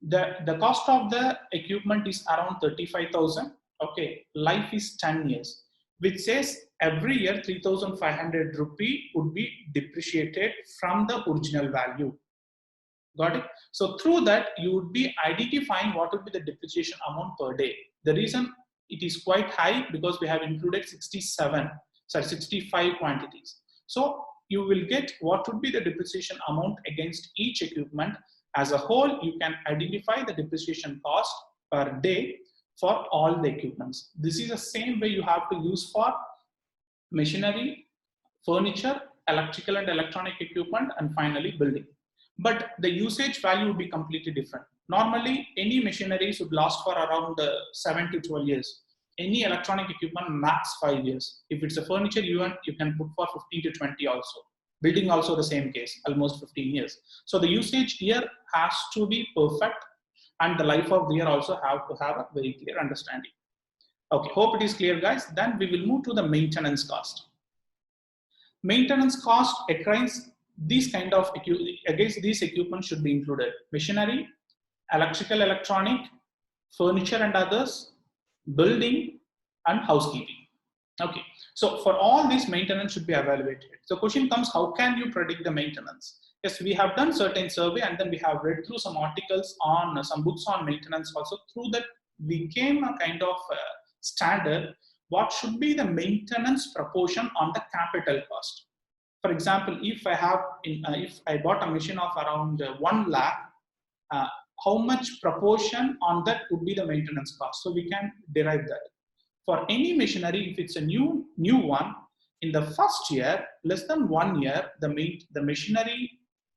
the cost of the equipment is around 35,000. Okay, life is 10 years, which says every year 3,500 rupee would be depreciated from the original value. Got it? So through that, you would be identifying what would be the depreciation amount per day. The reason it is quite high, because we have included 65 quantities. So you will get what would be the depreciation amount against each equipment. As a whole, you can identify the depreciation cost per day for all the equipments. This is the same way you have to use for machinery, furniture, electrical and electronic equipment, and finally building. But the usage value would be completely different. Normally, any machineries would last for around 7 to 12 years. Any electronic equipment, max 5 years. If it's a furniture, you can put for 15 to 20 also. Building also the same case, almost 15 years. So the usage year has to be perfect, and the life of the year also have to have a very clear understanding. Okay, hope it is clear, guys. Then we will move to the maintenance cost. Maintenance cost against these kind of against these equipment should be included: machinery, electrical, electronic, furniture and others, building, and housekeeping. Okay, so for all this, maintenance should be evaluated. So question comes, how can you predict the maintenance? Yes, we have done certain survey, and then we have read through some articles on some books on maintenance also. Through that, we came a kind of standard what should be the maintenance proportion on the capital cost. For example, if I bought a machine of around 1 lakh, how much proportion on that would be the maintenance cost? So we can derive that. For any machinery, if it's a new one, in the first year, less than 1 year, the machinery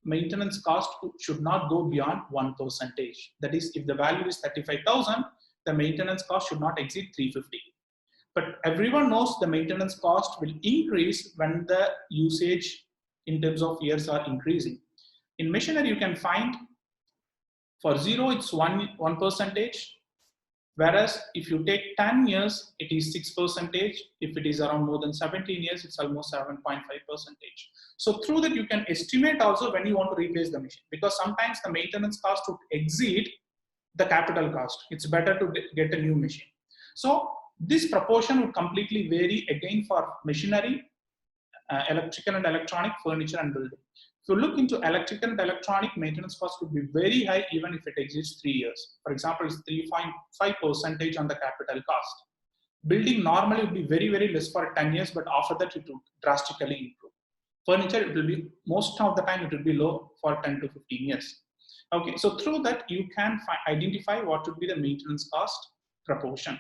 maintenance cost should not go beyond 1%. That is, if the value is 35,000, the maintenance cost should not exceed 350. But everyone knows the maintenance cost will increase when the usage in terms of years are increasing. In machinery, you can find for 0, it's 1%. Whereas if you take 10 years, it is 6%. If it is around more than 17 years, it's almost 7.5%. So through that, you can estimate also when you want to replace the machine, because sometimes the maintenance cost would exceed the capital cost. It's better to get a new machine. So this proportion would completely vary again for machinery, electrical and electronic, furniture and building. If you look into electrical and electronic, maintenance cost could be very high even if it exists 3 years. For example, it's 3.5% on the capital cost. Building normally would be very, very less for 10 years, but after that it will drastically improve. Furniture, it will be, most of the time it will be low for 10 to 15 years. Okay, so through that you can identify what would be the maintenance cost proportion.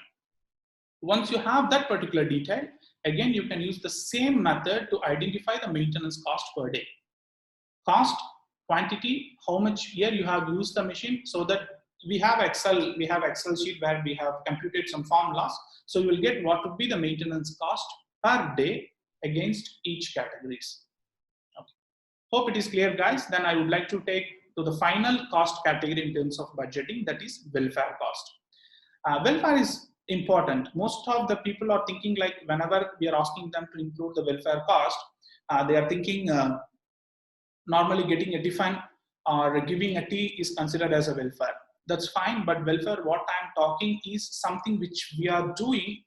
Once you have that particular detail, again you can use the same method to identify the maintenance cost per day. Cost, quantity, how much year you have used the machine, so that we have Excel sheet where we have computed some formulas. So you will get what would be the maintenance cost per day against each categories. Okay. Hope it is clear, guys. Then I would like to take to the final cost category in terms of budgeting, that is welfare cost. Welfare is important. Most of the people are thinking like whenever we are asking them to include the welfare cost, they are thinking normally getting a tiffin or giving a tea is considered as a welfare. That's fine, but welfare, what I'm talking is something which we are doing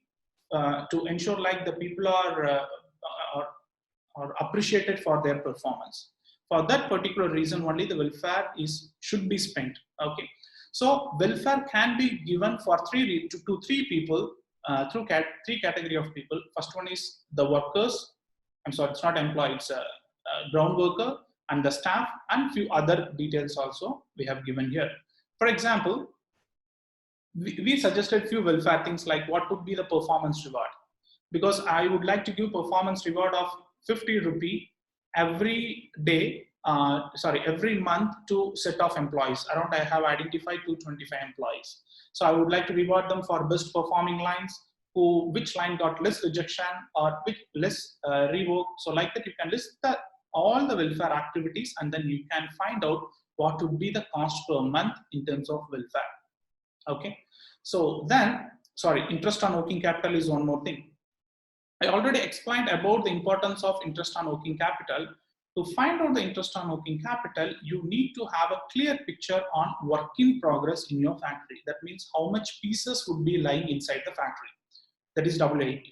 to ensure like the people are appreciated for their performance. For that particular reason only the welfare should be spent. Okay, so welfare can be given for three people through three category of people. First one is the workers. I'm sorry, it's not employee, it's a ground worker, and the staff, and few other details also we have given here. For example, we suggested few welfare things like what would be the performance reward, because I would like to give performance reward of 50 rupee every day, every month to set of employees. Around I have identified 225 employees. So I would like to reward them for best performing lines, which line got less rejection or which less revoke. So like that you can list all the welfare activities, and then you can find out what would be the cost per month in terms of welfare. Okay, so then, interest on working capital is one more thing. I already explained about the importance of interest on working capital. To find out the interest on working capital, you need to have a clear picture on work in progress in your factory. That means how much pieces would be lying inside the factory. That is WIP.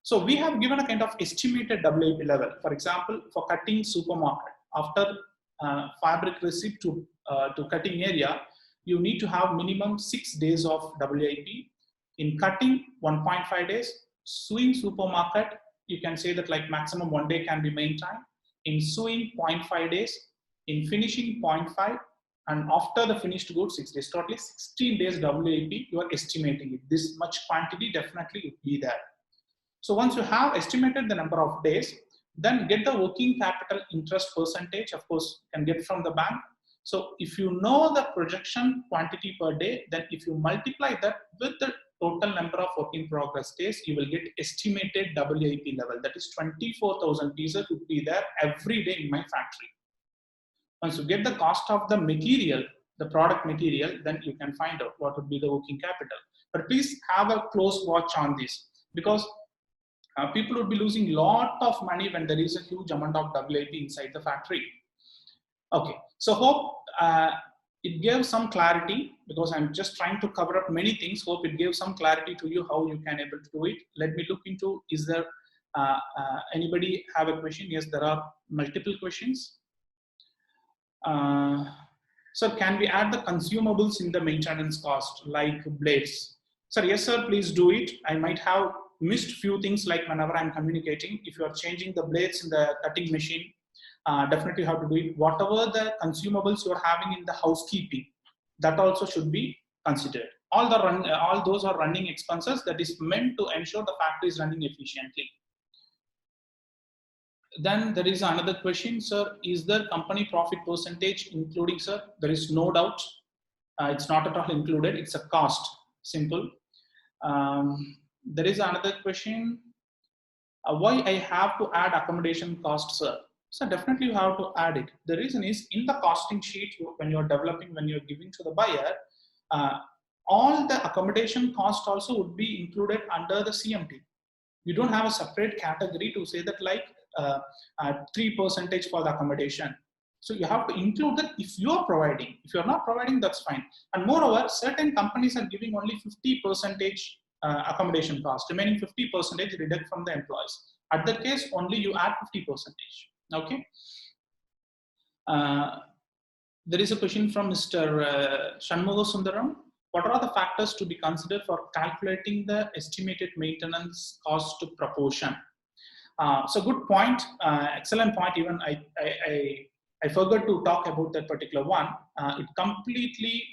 So we have given a kind of estimated WIP level. For example, for cutting supermarket, after fabric receipt to cutting area, you need to have minimum 6 days of WIP. In cutting, 1.5 days. Sewing supermarket, you can say that like maximum 1 day can be main time. In sewing, 0.5 days. In finishing, 0.5. And after the finished goods, 6 days. Totally 16 days WIP, you are estimating it. This much quantity definitely would be there. So once you have estimated the number of days, then get the working capital interest percentage, of course, can get from the bank. So if you know the projection quantity per day, then if you multiply that with the total number of work in progress days, you will get estimated WIP level. That is 24,000 pieces would be there every day in my factory. Once you get the cost of the material, the product material, then you can find out what would be the working capital. But please have a close watch on this, because people would be losing a lot of money when there is a huge amount of WIP inside the factory. Okay, so hope it gave some clarity, because I'm just trying to cover up many things. Hope it gave some clarity to you how you can able to do it. Let me look into, is there anybody have a question? Yes, there are multiple questions. So can we add the consumables in the maintenance cost like blades? Sir, yes sir, please do it. I might have missed few things, like whenever I'm communicating, if you are changing the blades in the cutting machine, definitely have to do it. Whatever the consumables you are having in the housekeeping, that also should be considered. All those are running expenses that is meant to ensure the factory is running efficiently. Then there is another question, sir. Is there company profit percentage including, sir? There is no doubt. It's not at all included. It's a cost. Simple. There is another question. Why I have to add accommodation cost, sir? So definitely you have to add it. The reason is in the costing sheet, when you're developing, when you're giving to the buyer, uh, all the accommodation cost also would be included under the CMT. You don't have a separate category to say that like 3% for the accommodation. So you have to include that if you are providing. If you're not providing, that's fine. And moreover, certain companies are giving only 50% accommodation cost, remaining 50% deduct from the employees. At that case, only you add 50%. Okay. There is a question from Mr. Shanmuga Sundaram. What are the factors to be considered for calculating the estimated maintenance cost proportion? So good point, excellent point. Even I forgot to talk about that particular one. It completely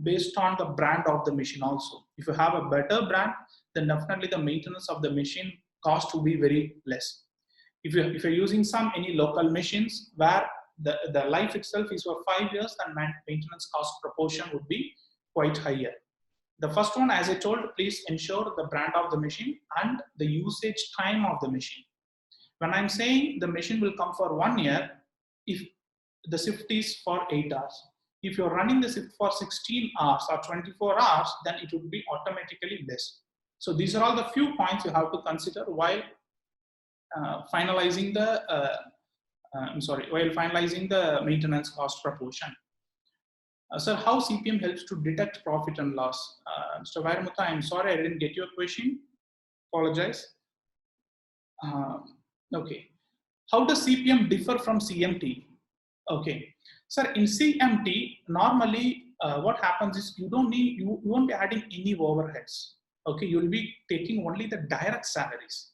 based on the brand of the machine also. If you have a better brand, then definitely the maintenance of the machine cost will be very less. If you're using any local machines where the life itself is for 5 years, then maintenance cost proportion would be quite higher. The first one, as I told, please ensure the brand of the machine and the usage time of the machine. When I'm saying the machine will come for 1 year, if the shift is for 8 hours. If you're running the shift for 16 hours or 24 hours, then it would be automatically less. So these are all the few points you have to consider while finalizing the while finalizing the maintenance cost proportion. Sir, how CPM helps to detect profit and loss? Mr. Vairmutha, I'm sorry I didn't get your question. Apologize. Okay. How does CPM differ from CMT? Okay. Sir, in CMT, normally what happens is you won't be adding any overheads. Okay, you'll be taking only the direct salaries.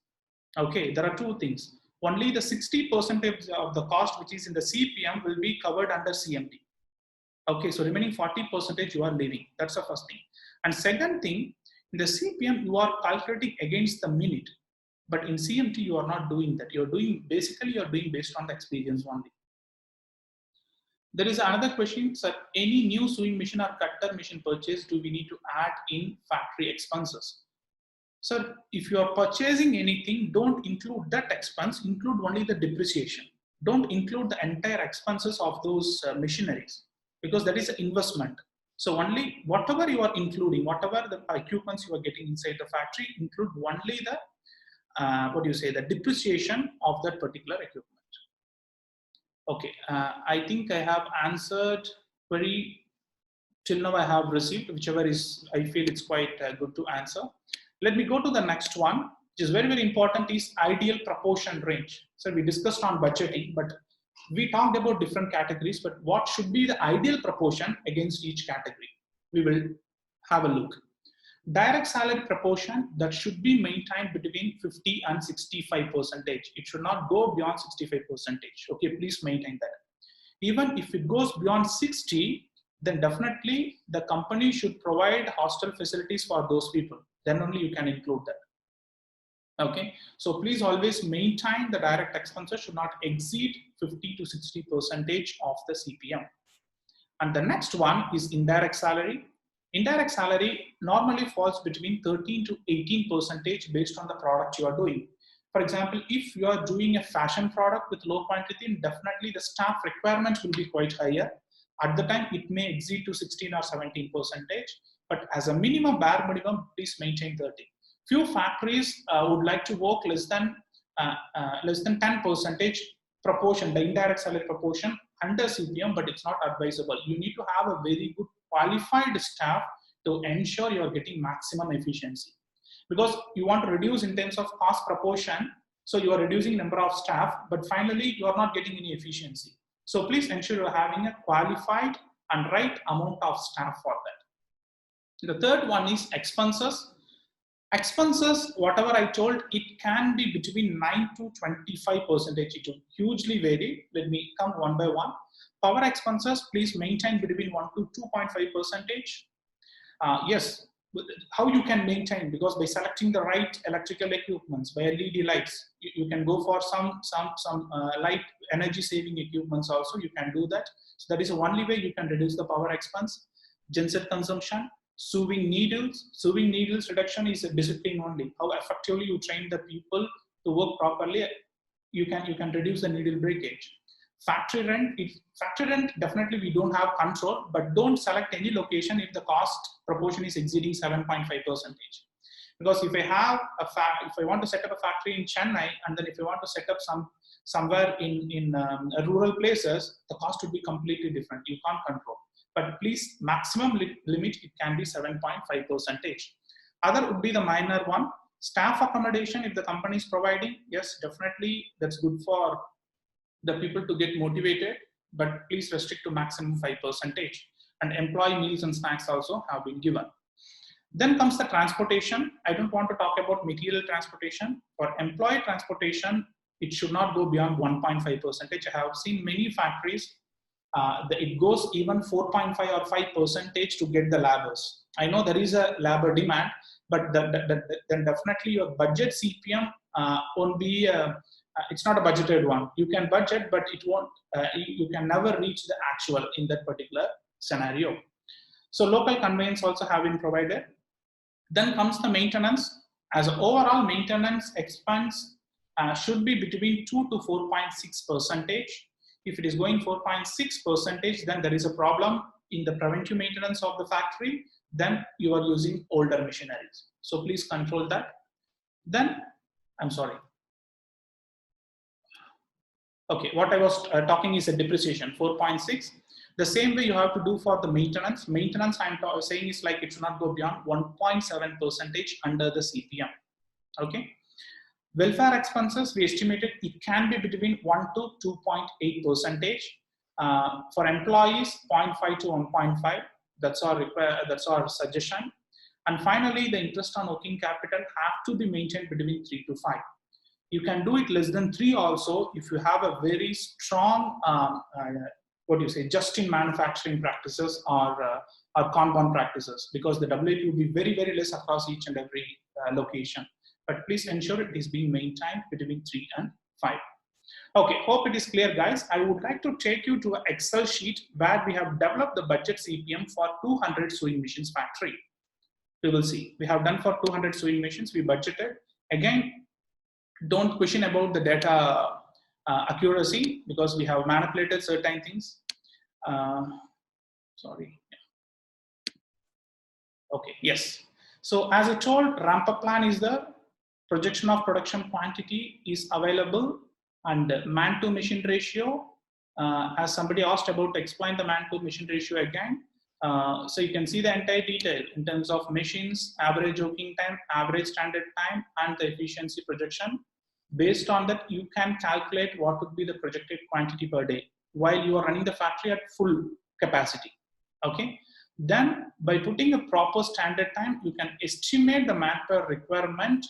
Okay, there are two things. Only the 60% of the cost which is in the CPM will be covered under CMT. Okay, so remaining 40% you are leaving. That's the first thing. And second thing, in the CPM you are calculating against the minute, but in CMT you are not doing that. You're doing based on the experience only. There is another question, sir. Any new sewing machine or cutter machine purchase, do we need to add in factory expenses? Sir, if you are purchasing anything, don't include that expense, include only the depreciation. Don't include the entire expenses of those machineries, because that is an investment. So only whatever you are including, whatever the equipments you are getting inside the factory, include only the, the depreciation of that particular equipment. Okay, I think I have answered query till now I have received, whichever is, I feel it's quite good to answer. Let me go to the next one, which is very, very important, is ideal proportion range. So we discussed on budgeting, but we talked about different categories, but what should be the ideal proportion against each category? We will have a look. Direct salary proportion, that should be maintained between 50 and 65%. It should not go beyond 65%. Okay, please maintain that. Even if it goes beyond 60, then definitely the company should provide hostel facilities for those people. Then only you can include that. Okay, so please always maintain the direct expenses should not exceed 50 to 60% of the CPM. And the next one is indirect salary. Indirect salary normally falls between 13 to 18% based on the product you are doing. For example, if you are doing a fashion product with low quantity, definitely the staff requirements will be quite higher. At the time, it may exceed to 16 or 17%, but as a minimum, bare minimum, please maintain 30. Few factories would like to work less than 10% proportion, the indirect salary proportion under CPM, but it's not advisable. You need to have a very good qualified staff to ensure you are getting maximum efficiency. Because you want to reduce in terms of cost proportion, so you are reducing number of staff, but finally you are not getting any efficiency. So please ensure you are having a qualified and right amount of staff for that. The third one is expenses. Expenses, whatever I told, it can be between 9 to 25%. It will hugely vary. Let me come one by one. Power expenses, please maintain between 1 to 2.5%. Yes, how you can maintain, because by selecting the right electrical equipments, by LED lights, you can go for some light energy saving equipments also, you can do that. So that is the only way you can reduce the power expense. Genset consumption, sewing needles reduction is a discipline only. How effectively you train the people to work properly, you can reduce the needle breakage. Factory rent, definitely we don't have control, but don't select any location if the cost proportion is exceeding 7.5%. Because if I want to set up a factory in Chennai, and then if I want to set up somewhere in rural places, the cost would be completely different. You can't control. But please, maximum limit, it can be 7.5%. Other would be the minor one. Staff accommodation, if the company is providing, yes, definitely that's good for the people to get motivated, but please restrict to maximum 5%. And employee meals and snacks also have been given. Then comes the transportation. I don't want to talk about material transportation. For employee transportation, it should not go beyond 1.5%. I have seen many factories, it goes even 4.5 or 5% to get the laborers. I know there is a labor demand, but then definitely your budget CPM won't be, it's not a budgeted one. You can budget, but it won't, you can never reach the actual in that particular scenario. So local conveyance also have been provided. Then comes the maintenance. As overall maintenance expense should be between 2 to 4.6%. If it is going 4.6%, then there is a problem in the preventive maintenance of the factory. Then you are using older machineries. So please control that. Then, I'm sorry. Okay, what I was talking is a depreciation, 4.6. The same way you have to do for the maintenance. Maintenance, I'm saying, is like it should not go beyond 1.7% under the CPM. Okay. Welfare expenses, we estimated it can be between 1 to 2.8%. For employees, 0.5 to 1.5. That's our suggestion. And finally, the interest on working capital have to be maintained between 3 to 5. You can do it less than 3 also if you have a very strong, just in manufacturing practices or Kanban practices, because the WAT will be very, very less across each and every location. But please ensure it is being maintained between 3 and 5. Okay, hope it is clear, guys. I would like to take you to an Excel sheet where we have developed the budget CPM for 200 sewing machines factory. We will see. We have done for 200 sewing machines, we budgeted. Again, don't question about the data accuracy, because we have manipulated certain things. Sorry. Okay, yes. So as I told, ramp-up plan is the projection of production quantity is available, and man-to-machine ratio, as somebody asked about, explain the man-to-machine ratio again. So you can see the entire detail in terms of machines, average working time, average standard time, and the efficiency projection. Based on that, you can calculate what would be the projected quantity per day while you are running the factory at full capacity. Okay. Then by putting a proper standard time, you can estimate the manpower requirement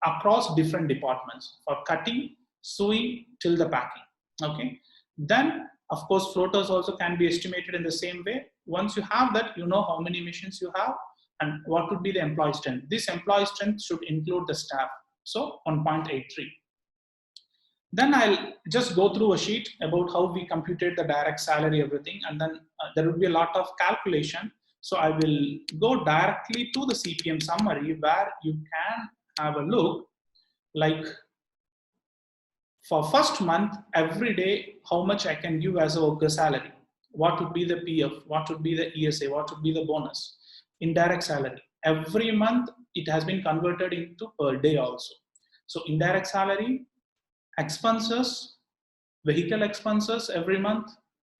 across different departments for cutting, sewing till the packing. Okay. Then of course floaters also can be estimated in the same way. Once you have that, you know how many machines you have and what would be the employee strength. This employee strength should include the staff. So 1.83. Then I'll just go through a sheet about how we computed the direct salary, everything, and then there will be a lot of calculation. So I will go directly to the CPM summary where you can have a look, like for first month, every day, how much I can give as a worker salary. What would be the PF? What would be the ESA? What would be the bonus? Indirect salary. Every month, it has been converted into per day also. So indirect salary, expenses, vehicle expenses every month,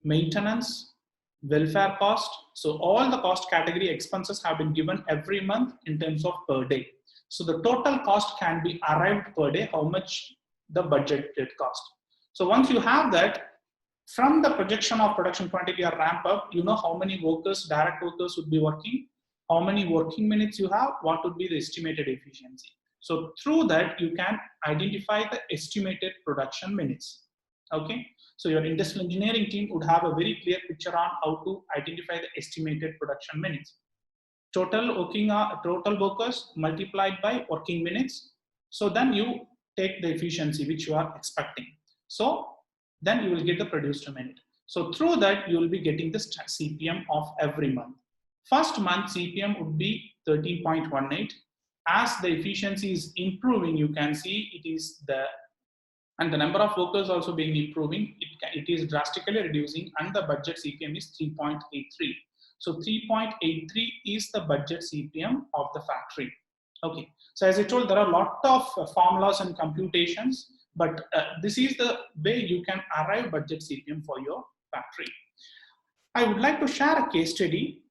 maintenance, welfare cost. So all the cost category expenses have been given every month in terms of per day. So the total cost can be arrived per day, how much the budgeted cost. So once you have that, from the projection of production quantity or ramp up, you know how many workers, direct workers would be working, how many working minutes you have, what would be the estimated efficiency. So through that, you can identify the estimated production minutes. Okay. So your industrial engineering team would have a very clear picture on how to identify the estimated production minutes. total workers multiplied by working minutes. So then you take the efficiency which you are expecting. So then you will get the produced minute. So through that you will be getting the CPM of every month. First month CPM would be 13.18. As the efficiency is improving, you can see it is and the number of workers also being improving, it is drastically reducing, and the budget CPM is 3.83. So 3.83 is the budget CPM of the factory. Okay, so as I told, there are a lot of formulas and computations, but this is the way you can arrive budget CPM for your factory. I would like to share a case study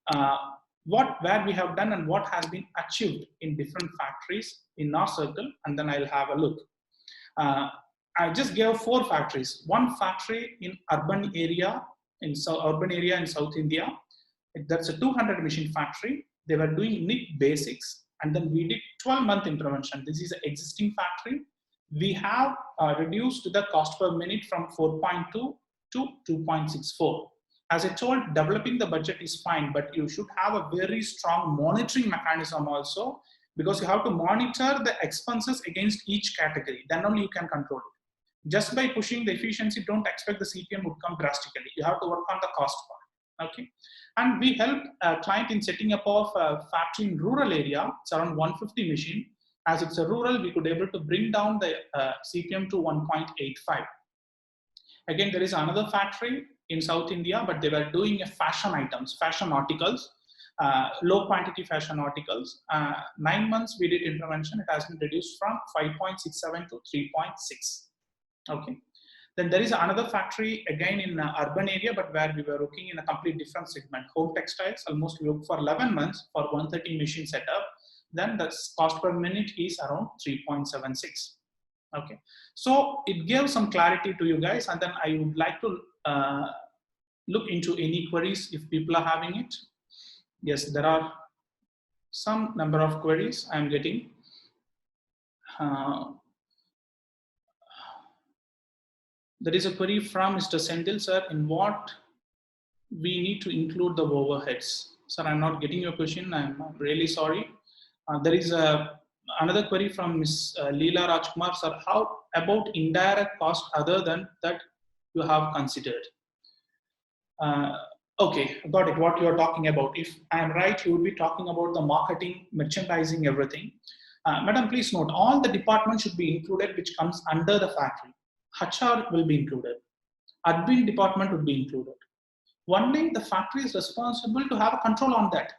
where we have done and what has been achieved in different factories in our circle, and then I'll have a look. I just gave 4 factories. One factory in urban area in South India. That's a 200 machine factory. They were doing knit basics, and then we did 12-month intervention. This is an existing factory. We have reduced the cost per minute from 4.2 to 2.64. As I told, developing the budget is fine, but you should have a very strong monitoring mechanism also, because you have to monitor the expenses against each category. Then only you can control it. Just by pushing the efficiency, don't expect the CPM would come drastically. You have to work on the cost part. Okay, and we helped a client in setting up of a factory in rural area. It's around 150 machine. As it's a rural, we could able to bring down the CPM to 1.85. Again, there is another factory in South India, but they were doing fashion items, fashion articles, low quantity fashion articles. 9 months we did intervention. It has been reduced from 5.67 to 3.6. Okay. Then there is another factory again in urban area, but where we were working in a complete different segment, home textiles. Almost we worked for 11 months for 130 machine setup. Then the cost per minute is around 3.76. Okay, so it gives some clarity to you guys, and then I would like to look into any queries if people are having it. Yes, there are some number of queries I am getting. There is a query from Mr. Sendil, sir, in what we need to include the overheads. Sir, I'm not getting your question. I'm really sorry. There is another query from Ms. Leela Rajkumar, sir. How about indirect cost other than that you have considered? Okay, got it. What you are talking about. If I am right, you would be talking about the marketing, merchandising, everything. Madam, please note, all the departments should be included which comes under the factory. HR will be included. Admin department would be included. Only the factory is responsible to have a control on that.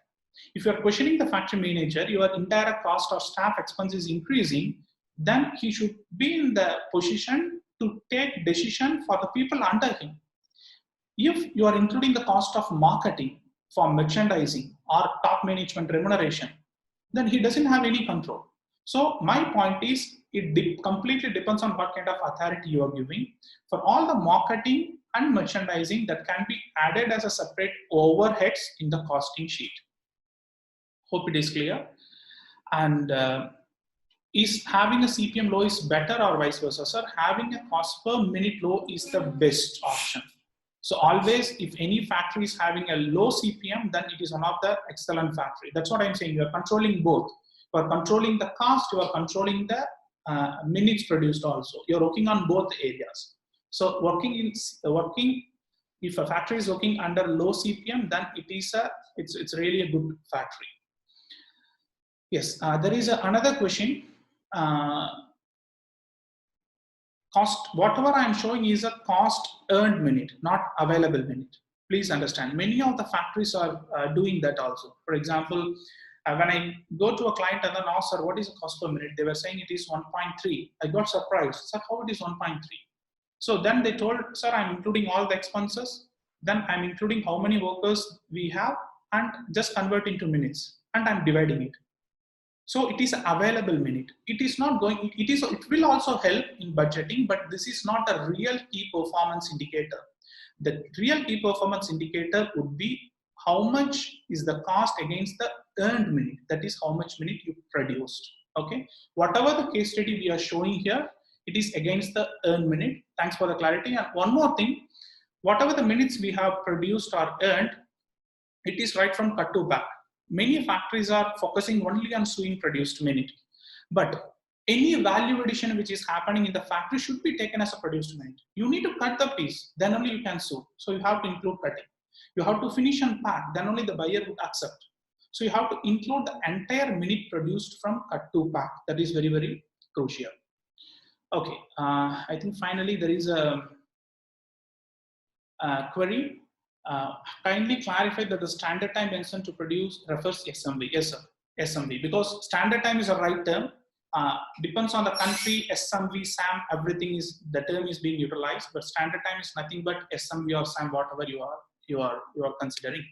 If you are questioning the factory manager, your indirect cost or staff expense is increasing, then he should be in the position to take decision for the people under him. If you are including the cost of marketing for merchandising or top management remuneration, then he doesn't have any control. So my point is, it completely depends on what kind of authority you are giving. For all the marketing and merchandising, that can be added as a separate overheads in the costing sheet. Hope it is clear. And is having a CPM low is better or vice versa, sir? Having a cost per minute low is the best option. So always, if any factory is having a low CPM, then it is one of the excellent factory. That's what I'm saying. You are controlling both. You are controlling the cost. You are controlling the minutes produced also. You're working on both areas. So if a factory is working under low CPM, then it's really a good factory. Yes, there is another question. Cost, whatever I'm showing is a cost earned minute, not available minute. Please understand, many of the factories are doing that also. For example, when I go to a client and then ask, sir, what is the cost per minute? They were saying it is 1.3. I got surprised. Sir, how it is 1.3? So then they told, sir, I'm including all the expenses. Then I'm including how many workers we have and just convert into minutes. And I'm dividing it. So it is available minute. It is not going, it will also help in budgeting, but this is not a real key performance indicator. The real key performance indicator would be how much is the cost against the earned minute. That is how much minute you produced. Okay. Whatever the case study we are showing here, it is against the earned minute. Thanks for the clarity. And one more thing, whatever the minutes we have produced or earned, it is right from cut to back. Many factories are focusing only on sewing produced minute, but any value addition which is happening in the factory should be taken as a produced minute. You need to cut the piece, then only you can sew. So you have to include cutting. You have to finish and pack, then only the buyer would accept. So you have to include the entire minute produced from cut to pack. That is very, very crucial. Okay, I think finally there is a query. Kindly clarify that the standard time mentioned to produce refers SMV. Yes, sir. SMV, because standard time is a right term. Depends on the country, SMV, SAM, everything is, the term is being utilized, but standard time is nothing but SMV or SAM, whatever you are considering.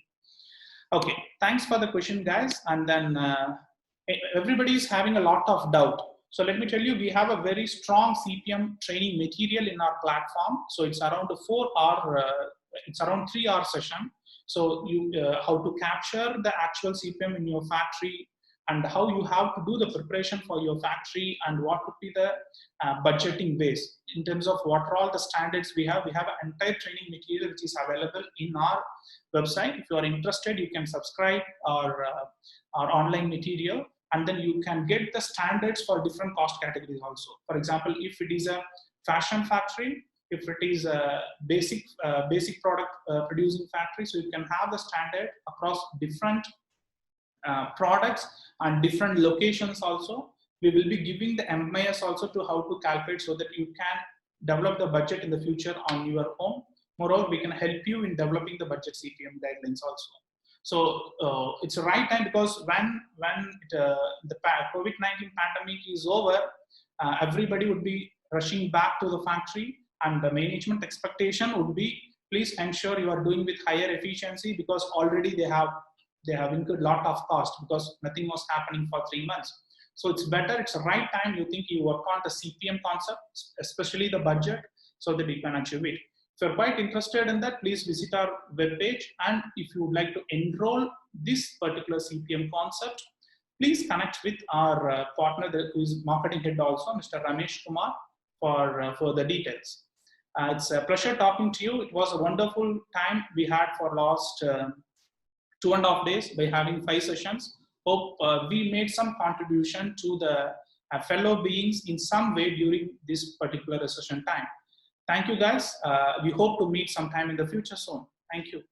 Okay, thanks for the question, guys. And then everybody is having a lot of doubt. So let me tell you, we have a very strong CPM training material in our platform. So it's around a 4-hour, it's around 3-hour session. So you how to capture the actual CPM in your factory, and how you have to do the preparation for your factory, and what would be the budgeting base in terms of what are all the standards we have. We have an entire training material which is available in our website. If you are interested, you can subscribe our online material, and then you can get the standards for different cost categories also. For example, if it is a fashion factory, if it is a basic product producing factory, so you can have the standard across different products and different locations also. We will be giving the MIS also to how to calculate, so that you can develop the budget in the future on your own. Moreover, we can help you in developing the budget CPM guidelines also. So it's the right time, because when the COVID-19 pandemic is over, everybody would be rushing back to the factory, and the management expectation would be, please ensure you are doing with higher efficiency, because already they have incurred a lot of cost, because nothing was happening for 3 months. So it's better, it's the right time, you think you work on the CPM concept, especially the budget, so that we can achieve it. If you're quite interested in that, please visit our webpage. And if you would like to enroll this particular CPM concept, please connect with our partner who is marketing head also, Mr. Ramesh Kumar, for the details. It's a pleasure talking to you. It was a wonderful time we had for last 2.5 days by having 5 sessions. Hope we made some contribution to the fellow beings in some way during this particular session time. Thank you, guys. We hope to meet sometime in the future soon. Thank you.